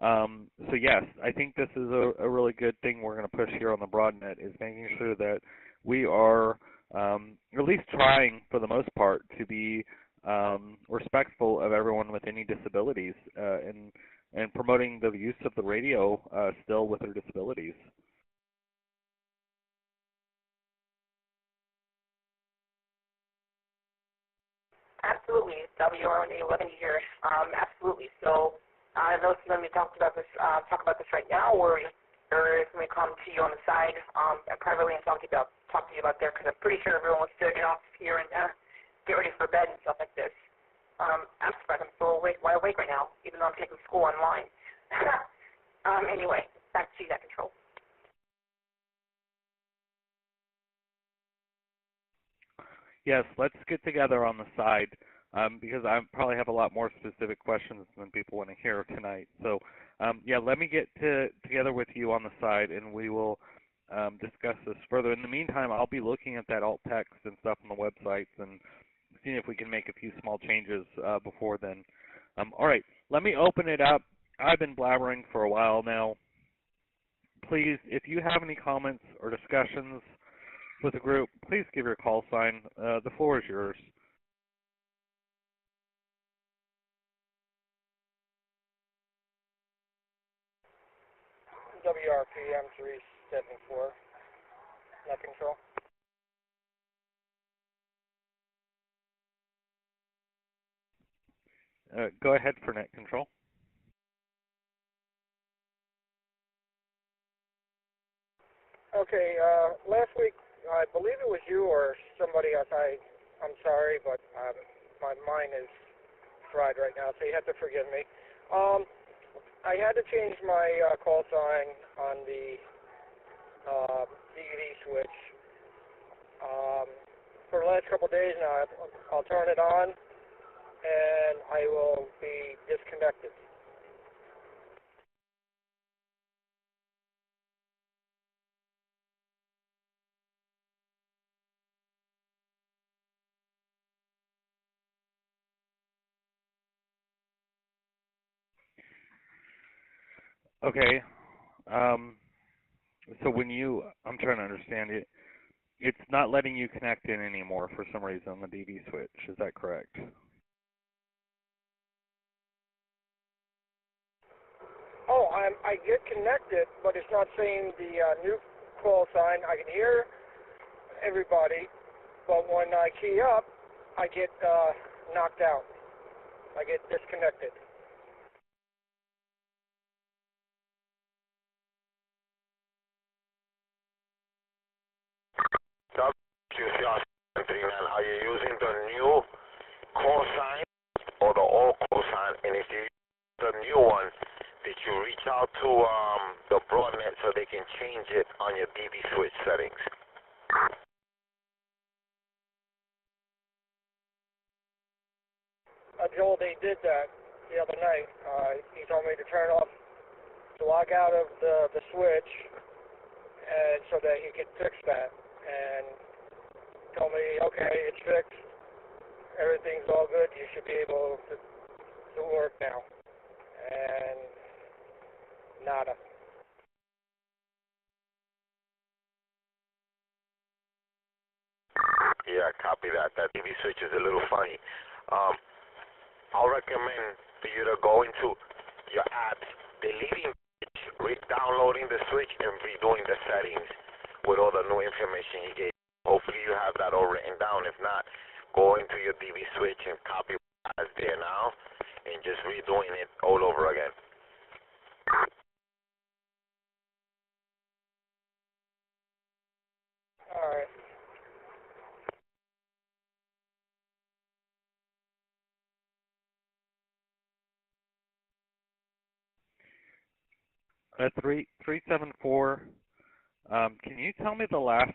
So yes, I think this is a really good thing we're going to push here on the BroadNet, is making sure that we are at least trying, for the most part, to be respectful of everyone with any disabilities and promoting the use of the radio still with their disabilities. Absolutely, WR1811 here. Absolutely. So I know some of you talk about this right now, or if we come to you on the side privately and talk to you about there, because I'm pretty sure everyone wants to get off here and get ready for bed and stuff like this. I'm surprised I'm still wide awake right now, even though I'm taking school online. Anyway, back to you, that control. Yes, let's get together on the side because I probably have a lot more specific questions than people want to hear tonight. So, yeah, let me get together with you on the side, and we will discuss this further. In the meantime, I'll be looking at that alt text and stuff on the websites and seeing if we can make a few small changes before then. All right, let me open it up. I've been blabbering for a while now. Please, if you have any comments or discussions with the group, please give your call sign. The floor is yours. WRPM 374, net control. Go ahead for net control. Okay, last week, I believe it was you or somebody else. I'm sorry, but my mind is fried right now, so you have to forgive me. I had to change my call sign on the DVswitch. For the last couple of days now, I'll turn it on, and I will be disconnected. Okay. So when I'm trying to understand it, it's not letting you connect in anymore for some reason on the DVswitch. Is that correct? Oh, I get connected, but it's not saying the new call sign. I can hear everybody, but when I key up, I get knocked out. I get disconnected. Are you using the new call sign or the old call sign? And if you use the new one, did you reach out to the BroadNet so they can change it on your DVswitch settings? Joel, they did that the other night. He told me to log out of the switch, and so that he could fix that. And told me, okay, it's fixed. Everything's all good. You should be able to work now. And nada. Yeah, copy that. That DVswitch is a little funny. I'll recommend for you to go into your apps, deleting, re-downloading the switch, and redoing the settings with all the new information you gave. Hopefully you have that all written down. If not, go into your DVswitch and copy what's there now and just redoing it all over again. All right. That's 374. Can you tell me the last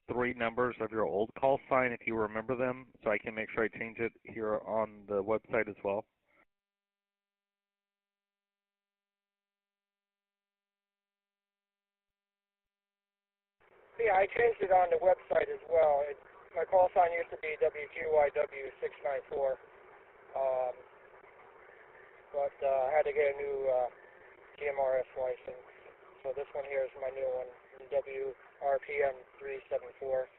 3 numbers of your old call sign if you remember them, so I can make sure I change it here on the website as well? Yeah, I changed it on the website as well. My call sign used to be WQIW694, but I had to get a new GMRS license. So this one here is my new one, WRPM 374.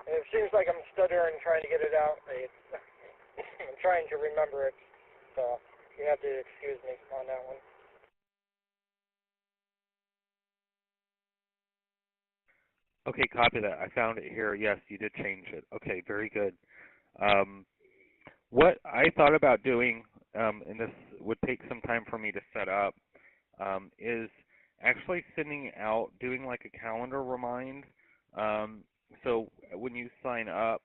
And it seems like I'm stuttering trying to get it out. I'm trying to remember it, so you have to excuse me on that one. Okay, copy that. I found it here. Yes, you did change it. Okay, very good. What I thought about doing, and this would take some time for me to set up, is actually sending out, doing like a calendar remind. So when you sign up,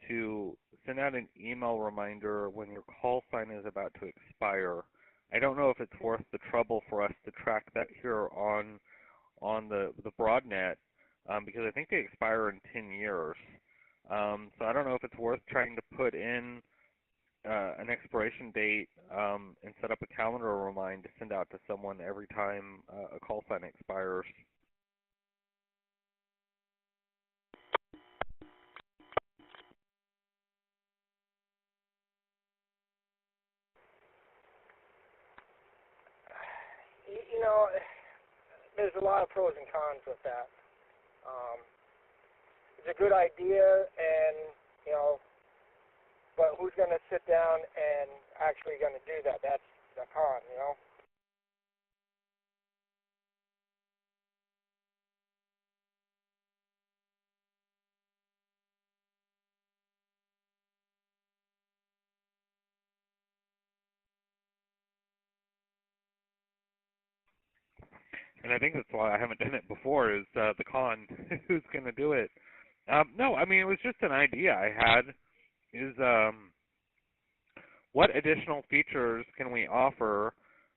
to send out an email reminder when your call sign is about to expire. I don't know if it's worth the trouble for us to track that here on the BroadNet, because I think they expire in 10 years. So I don't know if it's worth trying to put in an expiration date and set up a calendar remind to send out to someone every time a call sign expires. You know, there's a lot of pros and cons with that. It's a good idea, and but who's going to sit down and actually going to do that? That's the con, And I think that's why I haven't done it before, is the con. Who's going to do it? No, I mean, it was just an idea I had, is what additional features can we offer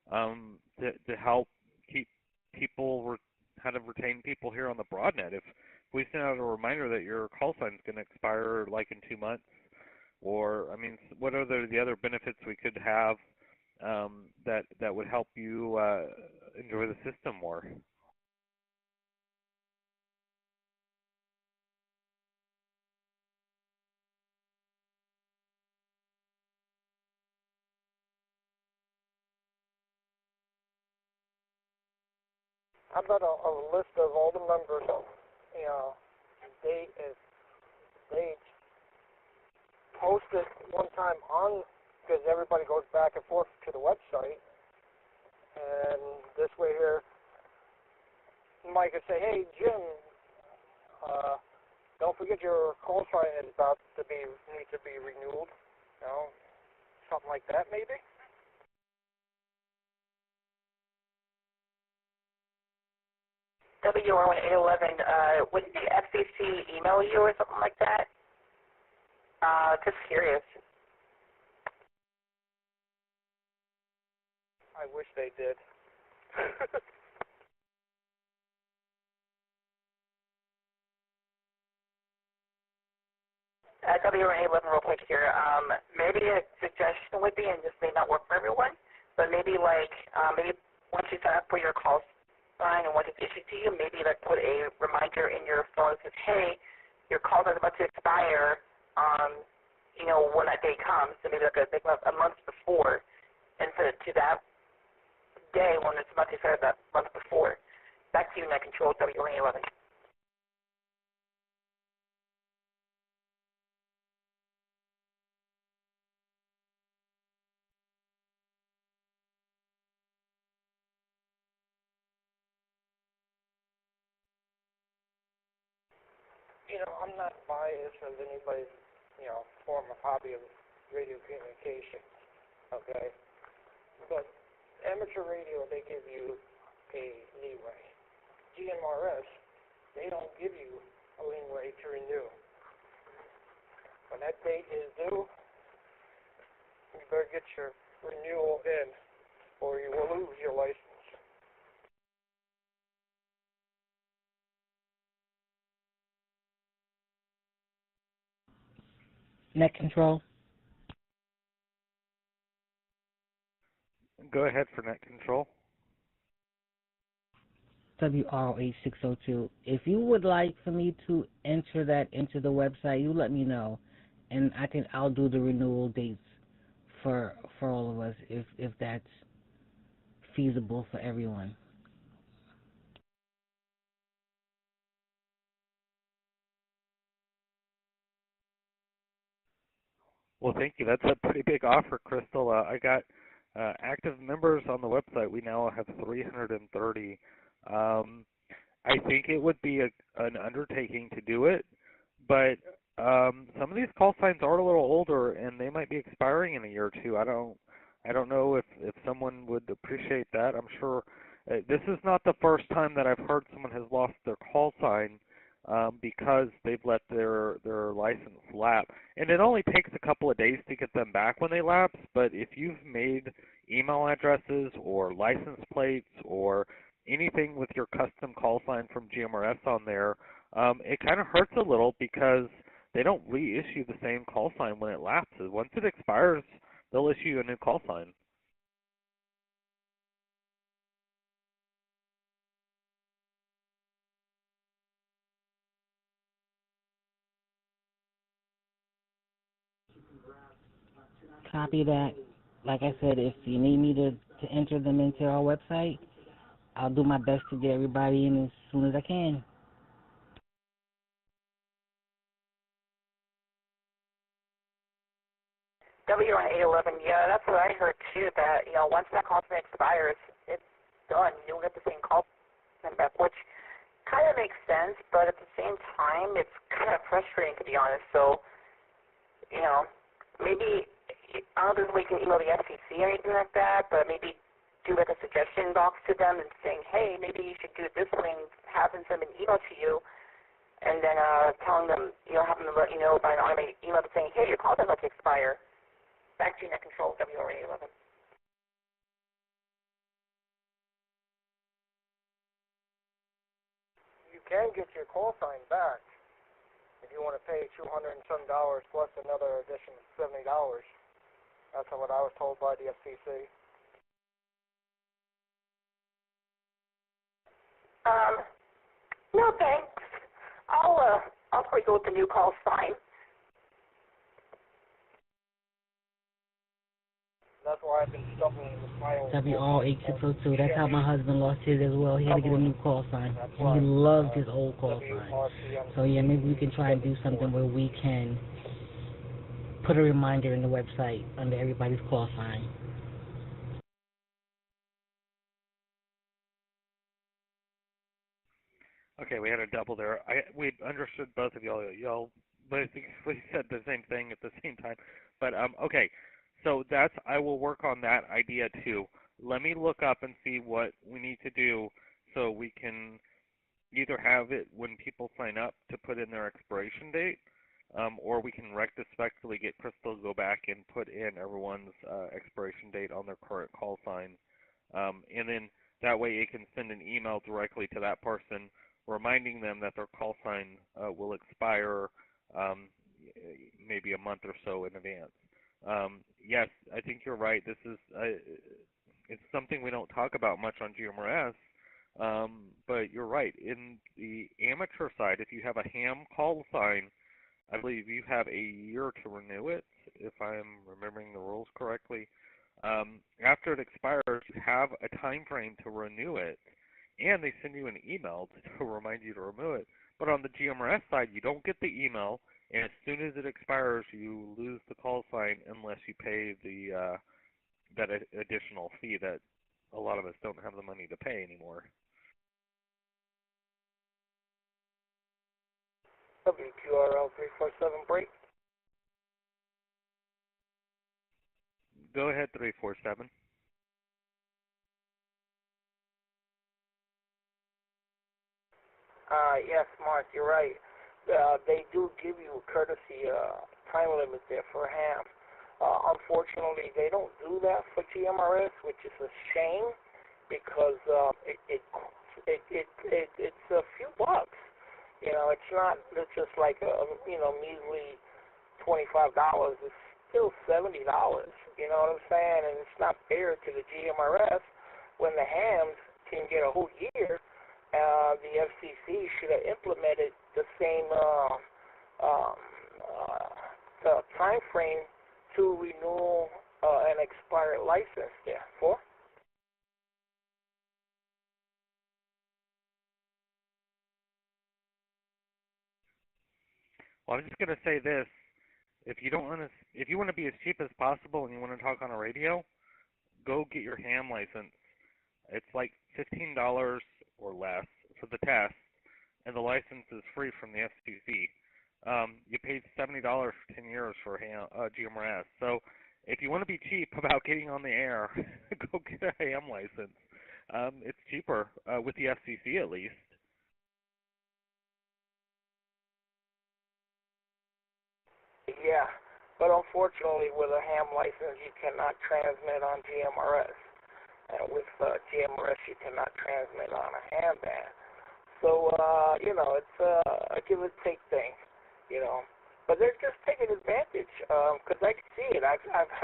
to help keep people, how to retain people here on the BroadNet? If we send out a reminder that your call sign is going to expire like in 2 months, or, I mean, what are the other benefits we could have that would help you enjoy the system more? How about a list of all the members, date, post it one time on, because everybody goes back and forth to the website, and this way here, Mike could say, hey, Jim, don't forget your call sign is about to need to be renewed, something like that maybe. WR1811, wouldn't the FCC email you or something like that? Just curious. I wish they did. WR1811 real quick here. Maybe a suggestion would be, and this may not work for everyone, but maybe maybe once you sign up for your call sign and once it's issued to you, maybe put a reminder in your phone that says, hey, your call is about to expire, when that day comes, so maybe a month before, and set it to that day when it's about to expire that month before. Back to you, Net Control, WR1811. I'm not biased as anybody's, form of hobby of radio communication, okay? But amateur radio, they give you a leeway. GMRS, they don't give you a leeway to renew. When that date is due, you better get your renewal in, or you will lose your license. Net control. Go ahead for net control. WROH602. If you would like for me to enter that into the website, you let me know, and I'll do the renewal dates for all of us if that's feasible for everyone. Well, thank you. That's a pretty big offer, Crystal. I got active members on the website. We now have 330. I think it would be an undertaking to do it, but some of these call signs are a little older, and they might be expiring in a year or two. I don't know if someone would appreciate that. I'm sure this is not the first time that I've heard someone has lost their call sign because they've let their license lapse. And it only takes a couple of days to get them back when they lapse, but if you've made email addresses or license plates or anything with your custom call sign from GMRS on there, it kind of hurts a little because they don't reissue the same call sign when it lapses. Once it expires, they'll issue a new call sign. Copy that. Like I said, if you need me to enter them into our website, I'll do my best to get everybody in as soon as I can. W on 811, yeah, that's what I heard too, that, once that call sign expires, it's done. You don't get the same call sign back, which kind of makes sense, but at the same time, it's kind of frustrating, to be honest. So, maybe, I don't know if we can email the FCC or anything like that, but maybe do like a suggestion box to them and saying, hey, maybe you should do it this way, and have them send an email to you, and then telling them, having them let you know by an automated email saying, hey, your call is about to expire. Back to net control, WRA11. You can get your call sign back if you want to pay $200 and some plus another additional $70. That's what I was told by the FCC. No thanks. I'll probably go with the new call sign. That's why I've been stumbling with my own. WR8602. That's how my husband lost his as well. He had to get a new call sign. And he loved his old call sign. So yeah, maybe we can try and do something where we can put a reminder in the website under everybody's call sign. Okay, we had a double there. We understood both of y'all. Y'all basically said the same thing at the same time. But okay, so I will work on that idea too. Let me look up and see what we need to do so we can either have it when people sign up to put in their expiration date, or we can retrospectively get Crystal to go back and put in everyone's expiration date on their current call sign, and then that way it can send an email directly to that person reminding them that their call sign will expire maybe a month or so in advance. Yes, I think you're right. This is it's something we don't talk about much on GMRS, but you're right. In the amateur side, if you have a ham call sign, I believe you have a year to renew it, if I'm remembering the rules correctly. After it expires, you have a time frame to renew it, and they send you an email to remind you to renew it. But on the GMRS side, you don't get the email, and as soon as it expires, you lose the call sign unless you pay the that additional fee that a lot of us don't have the money to pay anymore. WQRL 347 break. Go ahead, 347. Yes, Mark, you're right. They do give you a courtesy time limit there for ham. Unfortunately, they don't do that for GMRS, which is a shame because it's a few bucks. You know, it's not. It's just like a measly $25. It's still $70. You know what I'm saying? And it's not fair to the GMRS when the hams can get a whole year. The FCC should have implemented the same time frame to renew an expired license there. Well, I'm just going to say this: if you want to be as cheap as possible and you want to talk on a radio, go get your ham license. It's like $15 or less for the test, and the license is free from the FCC. You paid $70 for 10 years for GMRS. So if you want to be cheap about getting on the air, go get a ham license. It's cheaper with the FCC at least. Yeah, but unfortunately with a ham license you cannot transmit on GMRS. And with GMRS you cannot transmit on a ham band. So, it's a give and take thing, But they're just taking advantage, because I can see it. I've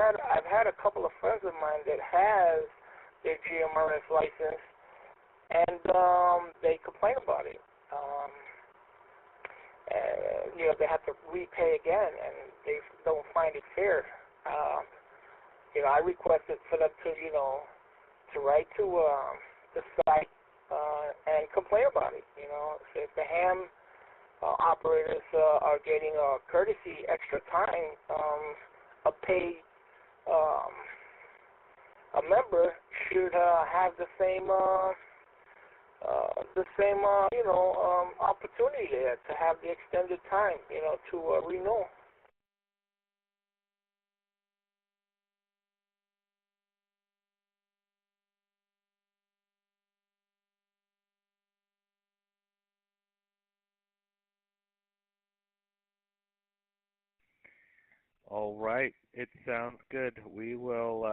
had a couple of friends of mine that has their GMRS license, and they complain about it. And, they have to repay again, and they don't find it fair. I requested for them to write to the site and complain about it. So if the ham operators are getting a courtesy extra time, a paid a member should have the same opportunity there to have the extended time, to renew. All right, it sounds good. We'll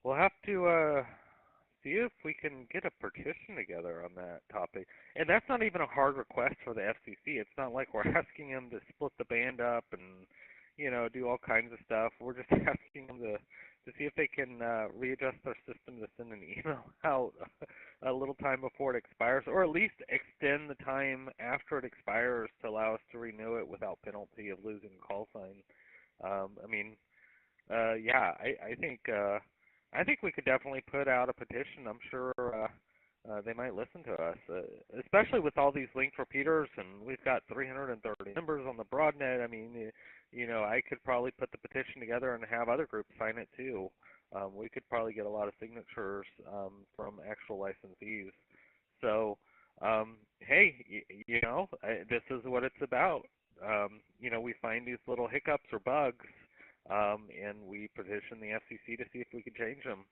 have to see if we can get a petition together on that topic. And that's not even a hard request for the FCC. It's not like we're asking them to split the band up and, do all kinds of stuff. We're just asking them to see if they can readjust their system to send an email out a little time before it expires, or at least extend the time after it expires to allow us to renew it without penalty of losing a call sign. I think we could definitely put out a petition. I'm sure they might listen to us, especially with all these linked repeaters, and we've got 330 members on the BroadNet. I could probably put the petition together and have other groups sign it too. We could probably get a lot of signatures from actual licensees. So, hey, this is what it's about. We find these little hiccups or bugs, and we petition the FCC to see if we can change them.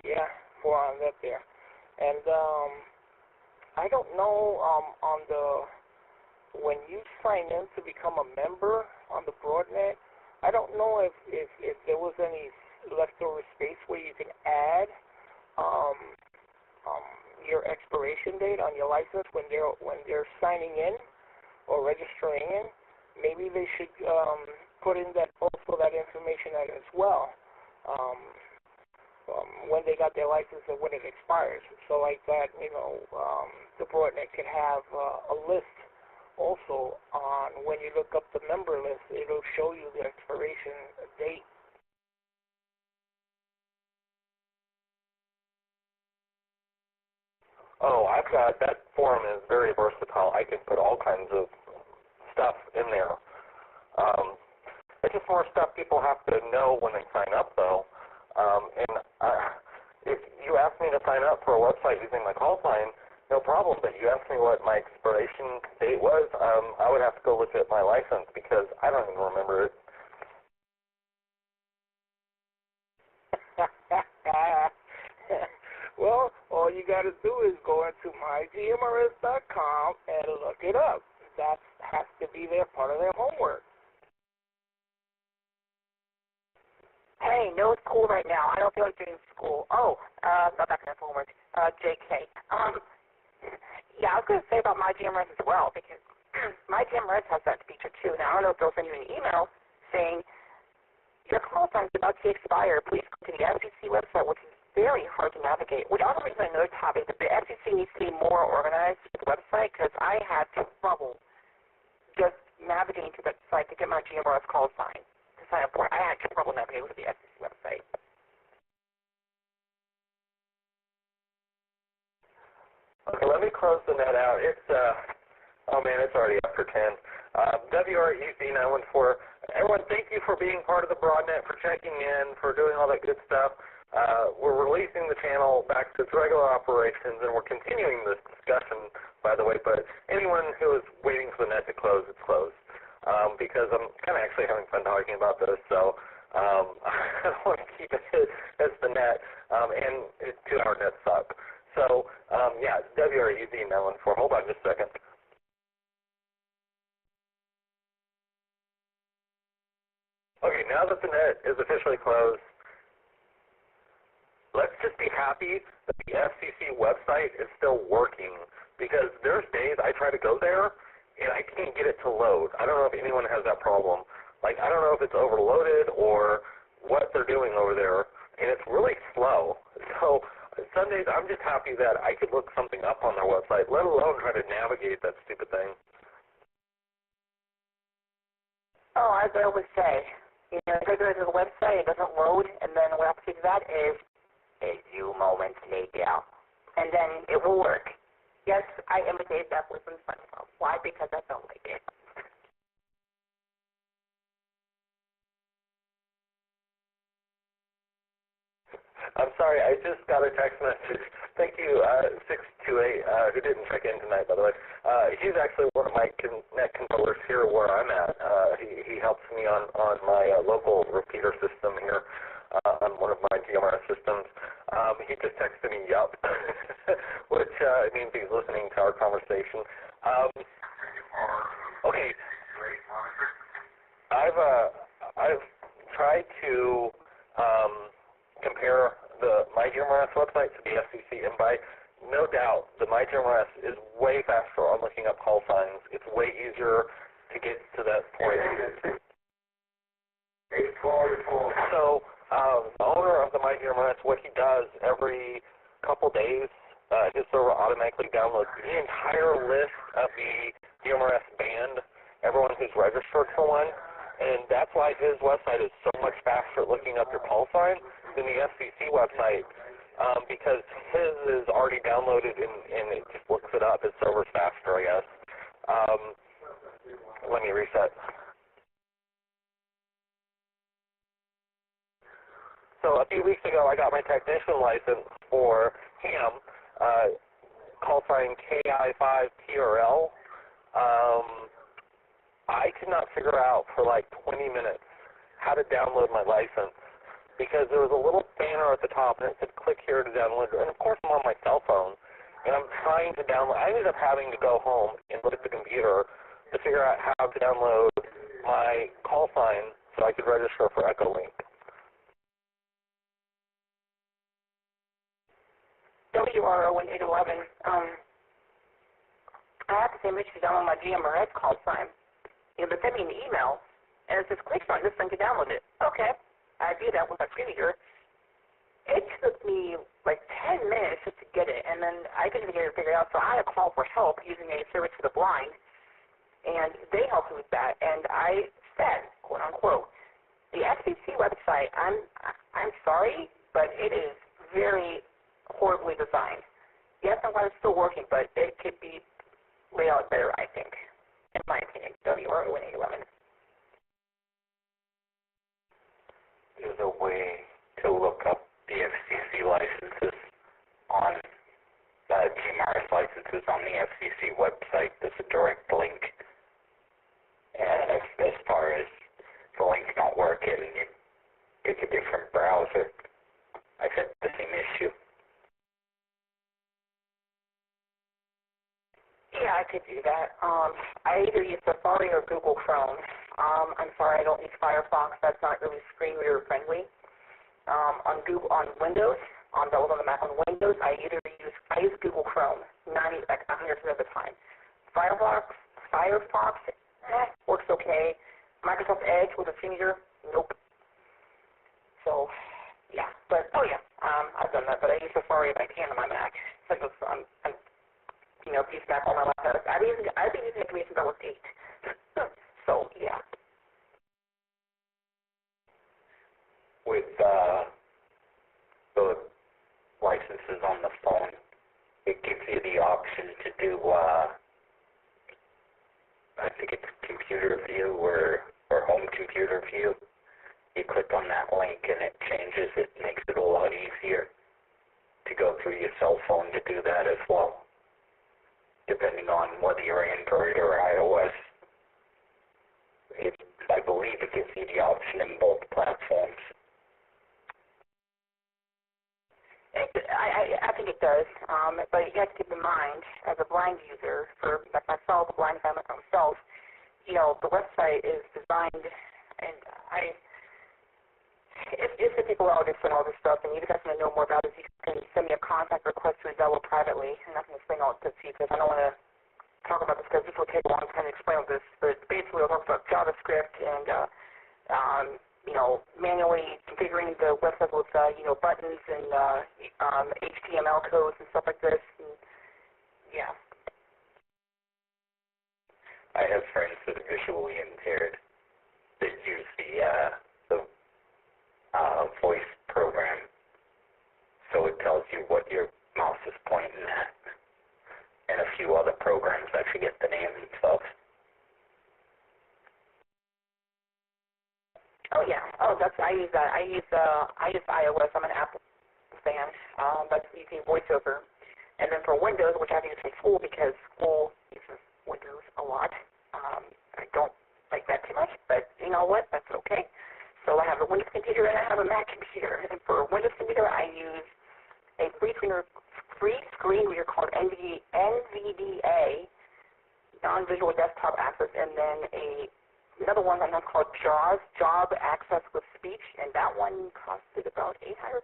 Yeah, on that there. And I don't know when you sign in to become a member on the BroadNet, I don't know if there was any leftover space where you can add your expiration date on your license when they're signing in or registering in. Maybe they should put in that information as well. When they got their license and when it expires. So like that, the BroadNet could have a list also on when you look up the member list, it'll show you the expiration date. Oh, I've got, that forum is very versatile. I can put all kinds of stuff in there. It's just more stuff people have to know when they sign up, though. If you asked me to sign up for a website using my call sign, no problem, but you asked me what my expiration date was, I would have to go look at my license because I don't even remember it. Well, all you got to do is go into mygmrs.com and look it up. That has to be their part of their homework. Hey, no, it's cool right now. I don't feel like doing school. Oh, not that kind of homework. JK. Yeah, I was going to say about MyGMRS as well, because MyGMRS has that feature too. Now, I don't know if they'll send you an email saying, your call sign is about to expire. Please go to the FCC website, which is very hard to navigate. Which also brings me another topic. The FCC needs to be more organized with the website, because I had trouble just navigating to that site to get my GMRS call sign to sign up for it. I had trouble navigating with the FCC website. Okay, let me close the net out. It's, oh man, it's already after 10. WREZ914. Everyone, thank you for being part of the BroadNet, for checking in, for doing all that good stuff. We're releasing the channel back to its regular operations, and we're continuing this discussion, by the way, but anyone who is waiting for the net to close, it's closed. Because I'm kind of actually having fun talking about this, so I don't want to keep it as the net, and 2-hour nets suck. So, yeah, WREZ914. Hold on just a second. Okay, now that the net is officially closed, let's just be happy that the FCC website is still working, because there's days I try to go there, and I can't get it to load. I don't know if anyone has that problem. Like, I don't know if it's overloaded or what they're doing over there, and it's really slow. So some days I'm just happy that I could look something up on their website, let alone try to navigate that stupid thing. Oh, as I always say, you know, if I go to the website, it doesn't load, and then what happens to that is a few moments later, and then it will work. Yes, I imitated that voice from SpongeBob. Why? Because I felt like it. I'm sorry, I just got a text message. Thank you, 628, who didn't check in tonight, by the way. He's actually one of my net controllers here where I'm at. He helps me on my local repeater system here, on one of my GMRS systems. He just texted me, yup, which means he's listening to our conversation. Okay. I've tried to compare the MyGMRS website to the FCC, and by no doubt, the MyGMRS is way faster on looking up call signs. It's way easier to get to that point. So, the owner of the MyGMRS, what he does every couple days, his server automatically downloads the entire list of the GMRS band, everyone who's registered for one, and that's why his website is so much faster at looking up your call sign than the FCC website, because his is already downloaded and it just looks it up. His server's faster, I guess. Let me reset. So a few weeks ago, I got my technician license for ham, call sign KI5TRL. I could not figure out for like 20 minutes how to download my license, because there was a little banner at the top and it said click here to download, and of course I'm on my cell phone and I'm trying to download. I ended up having to go home and look at the computer to figure out how to download my call sign so I could register for EchoLink. WRO1811, I have the same issue download my GMRS call sign. You know, they sent me an email and it says click on this link to download it. Okay. I did that with my screen reader. It took me like 10 minutes just to get it, and then I couldn't even get it figured out, so I had to call for help using a service for the blind, and they helped me with that, and I said, quote unquote, the FCC website, I'm sorry, but it is very horribly designed. Yes, I'm glad it's still working, but it could be laid out better, I think, in my opinion. WRO1811. There's a way to look up the FCC licenses on GMRS licenses on the FCC website. There's a direct link. And as far as the link's not working, you pick a different browser. I've had the same issue. Yeah, I could do that. I either use Safari or Google Chrome. I'm sorry, I don't use Firefox. That's not really screen reader friendly. On Windows, on the Mac, on Windows, I use Google Chrome 100% of the time. Firefox works okay. Microsoft Edge with a finger, nope. So, yeah, but I've done that. But I use Safari if I can on my Mac. Since I'm piece Mac on my laptop. I've been using it since I was 8. So, yeah. With the licenses on the phone, it gives you the option to do, I think it's computer view or home computer view. You click on that link and it changes it, makes it a lot easier to go through your cell phone to do that as well, depending on whether you're Android or iOS. I believe it gives you the option in both platforms. I think it does, but you have to keep in mind, as a blind user, for like myself, a blind family myself, the website is designed, and if the people are auditing all this stuff, and you guys want to know more about it, you can send me a contact request through Zello privately, and I can explain all this to you, because I don't want to talk about this, because this will take a long time to explain all this, but basically we'll talk about JavaScript and, manually configuring the website with, buttons and HTML codes and stuff like this. And, yeah. I have friends that are visually impaired that use the voice program, so it tells you what your mouse is pointing at, and a few other programs. I forget the name themselves. Oh yeah. Oh, I use that. I use iOS. I'm an Apple fan. That's using VoiceOver. And then for Windows, which I've used in school because school uses Windows a lot. I don't like that too much, but you know what? That's okay. So I have a Windows computer and I have a Mac computer. And for a Windows computer, I use a free screen reader called NVDA, non-visual desktop access, and then another one I know called JAWS, Job Access with Speech, and that one costed about $800.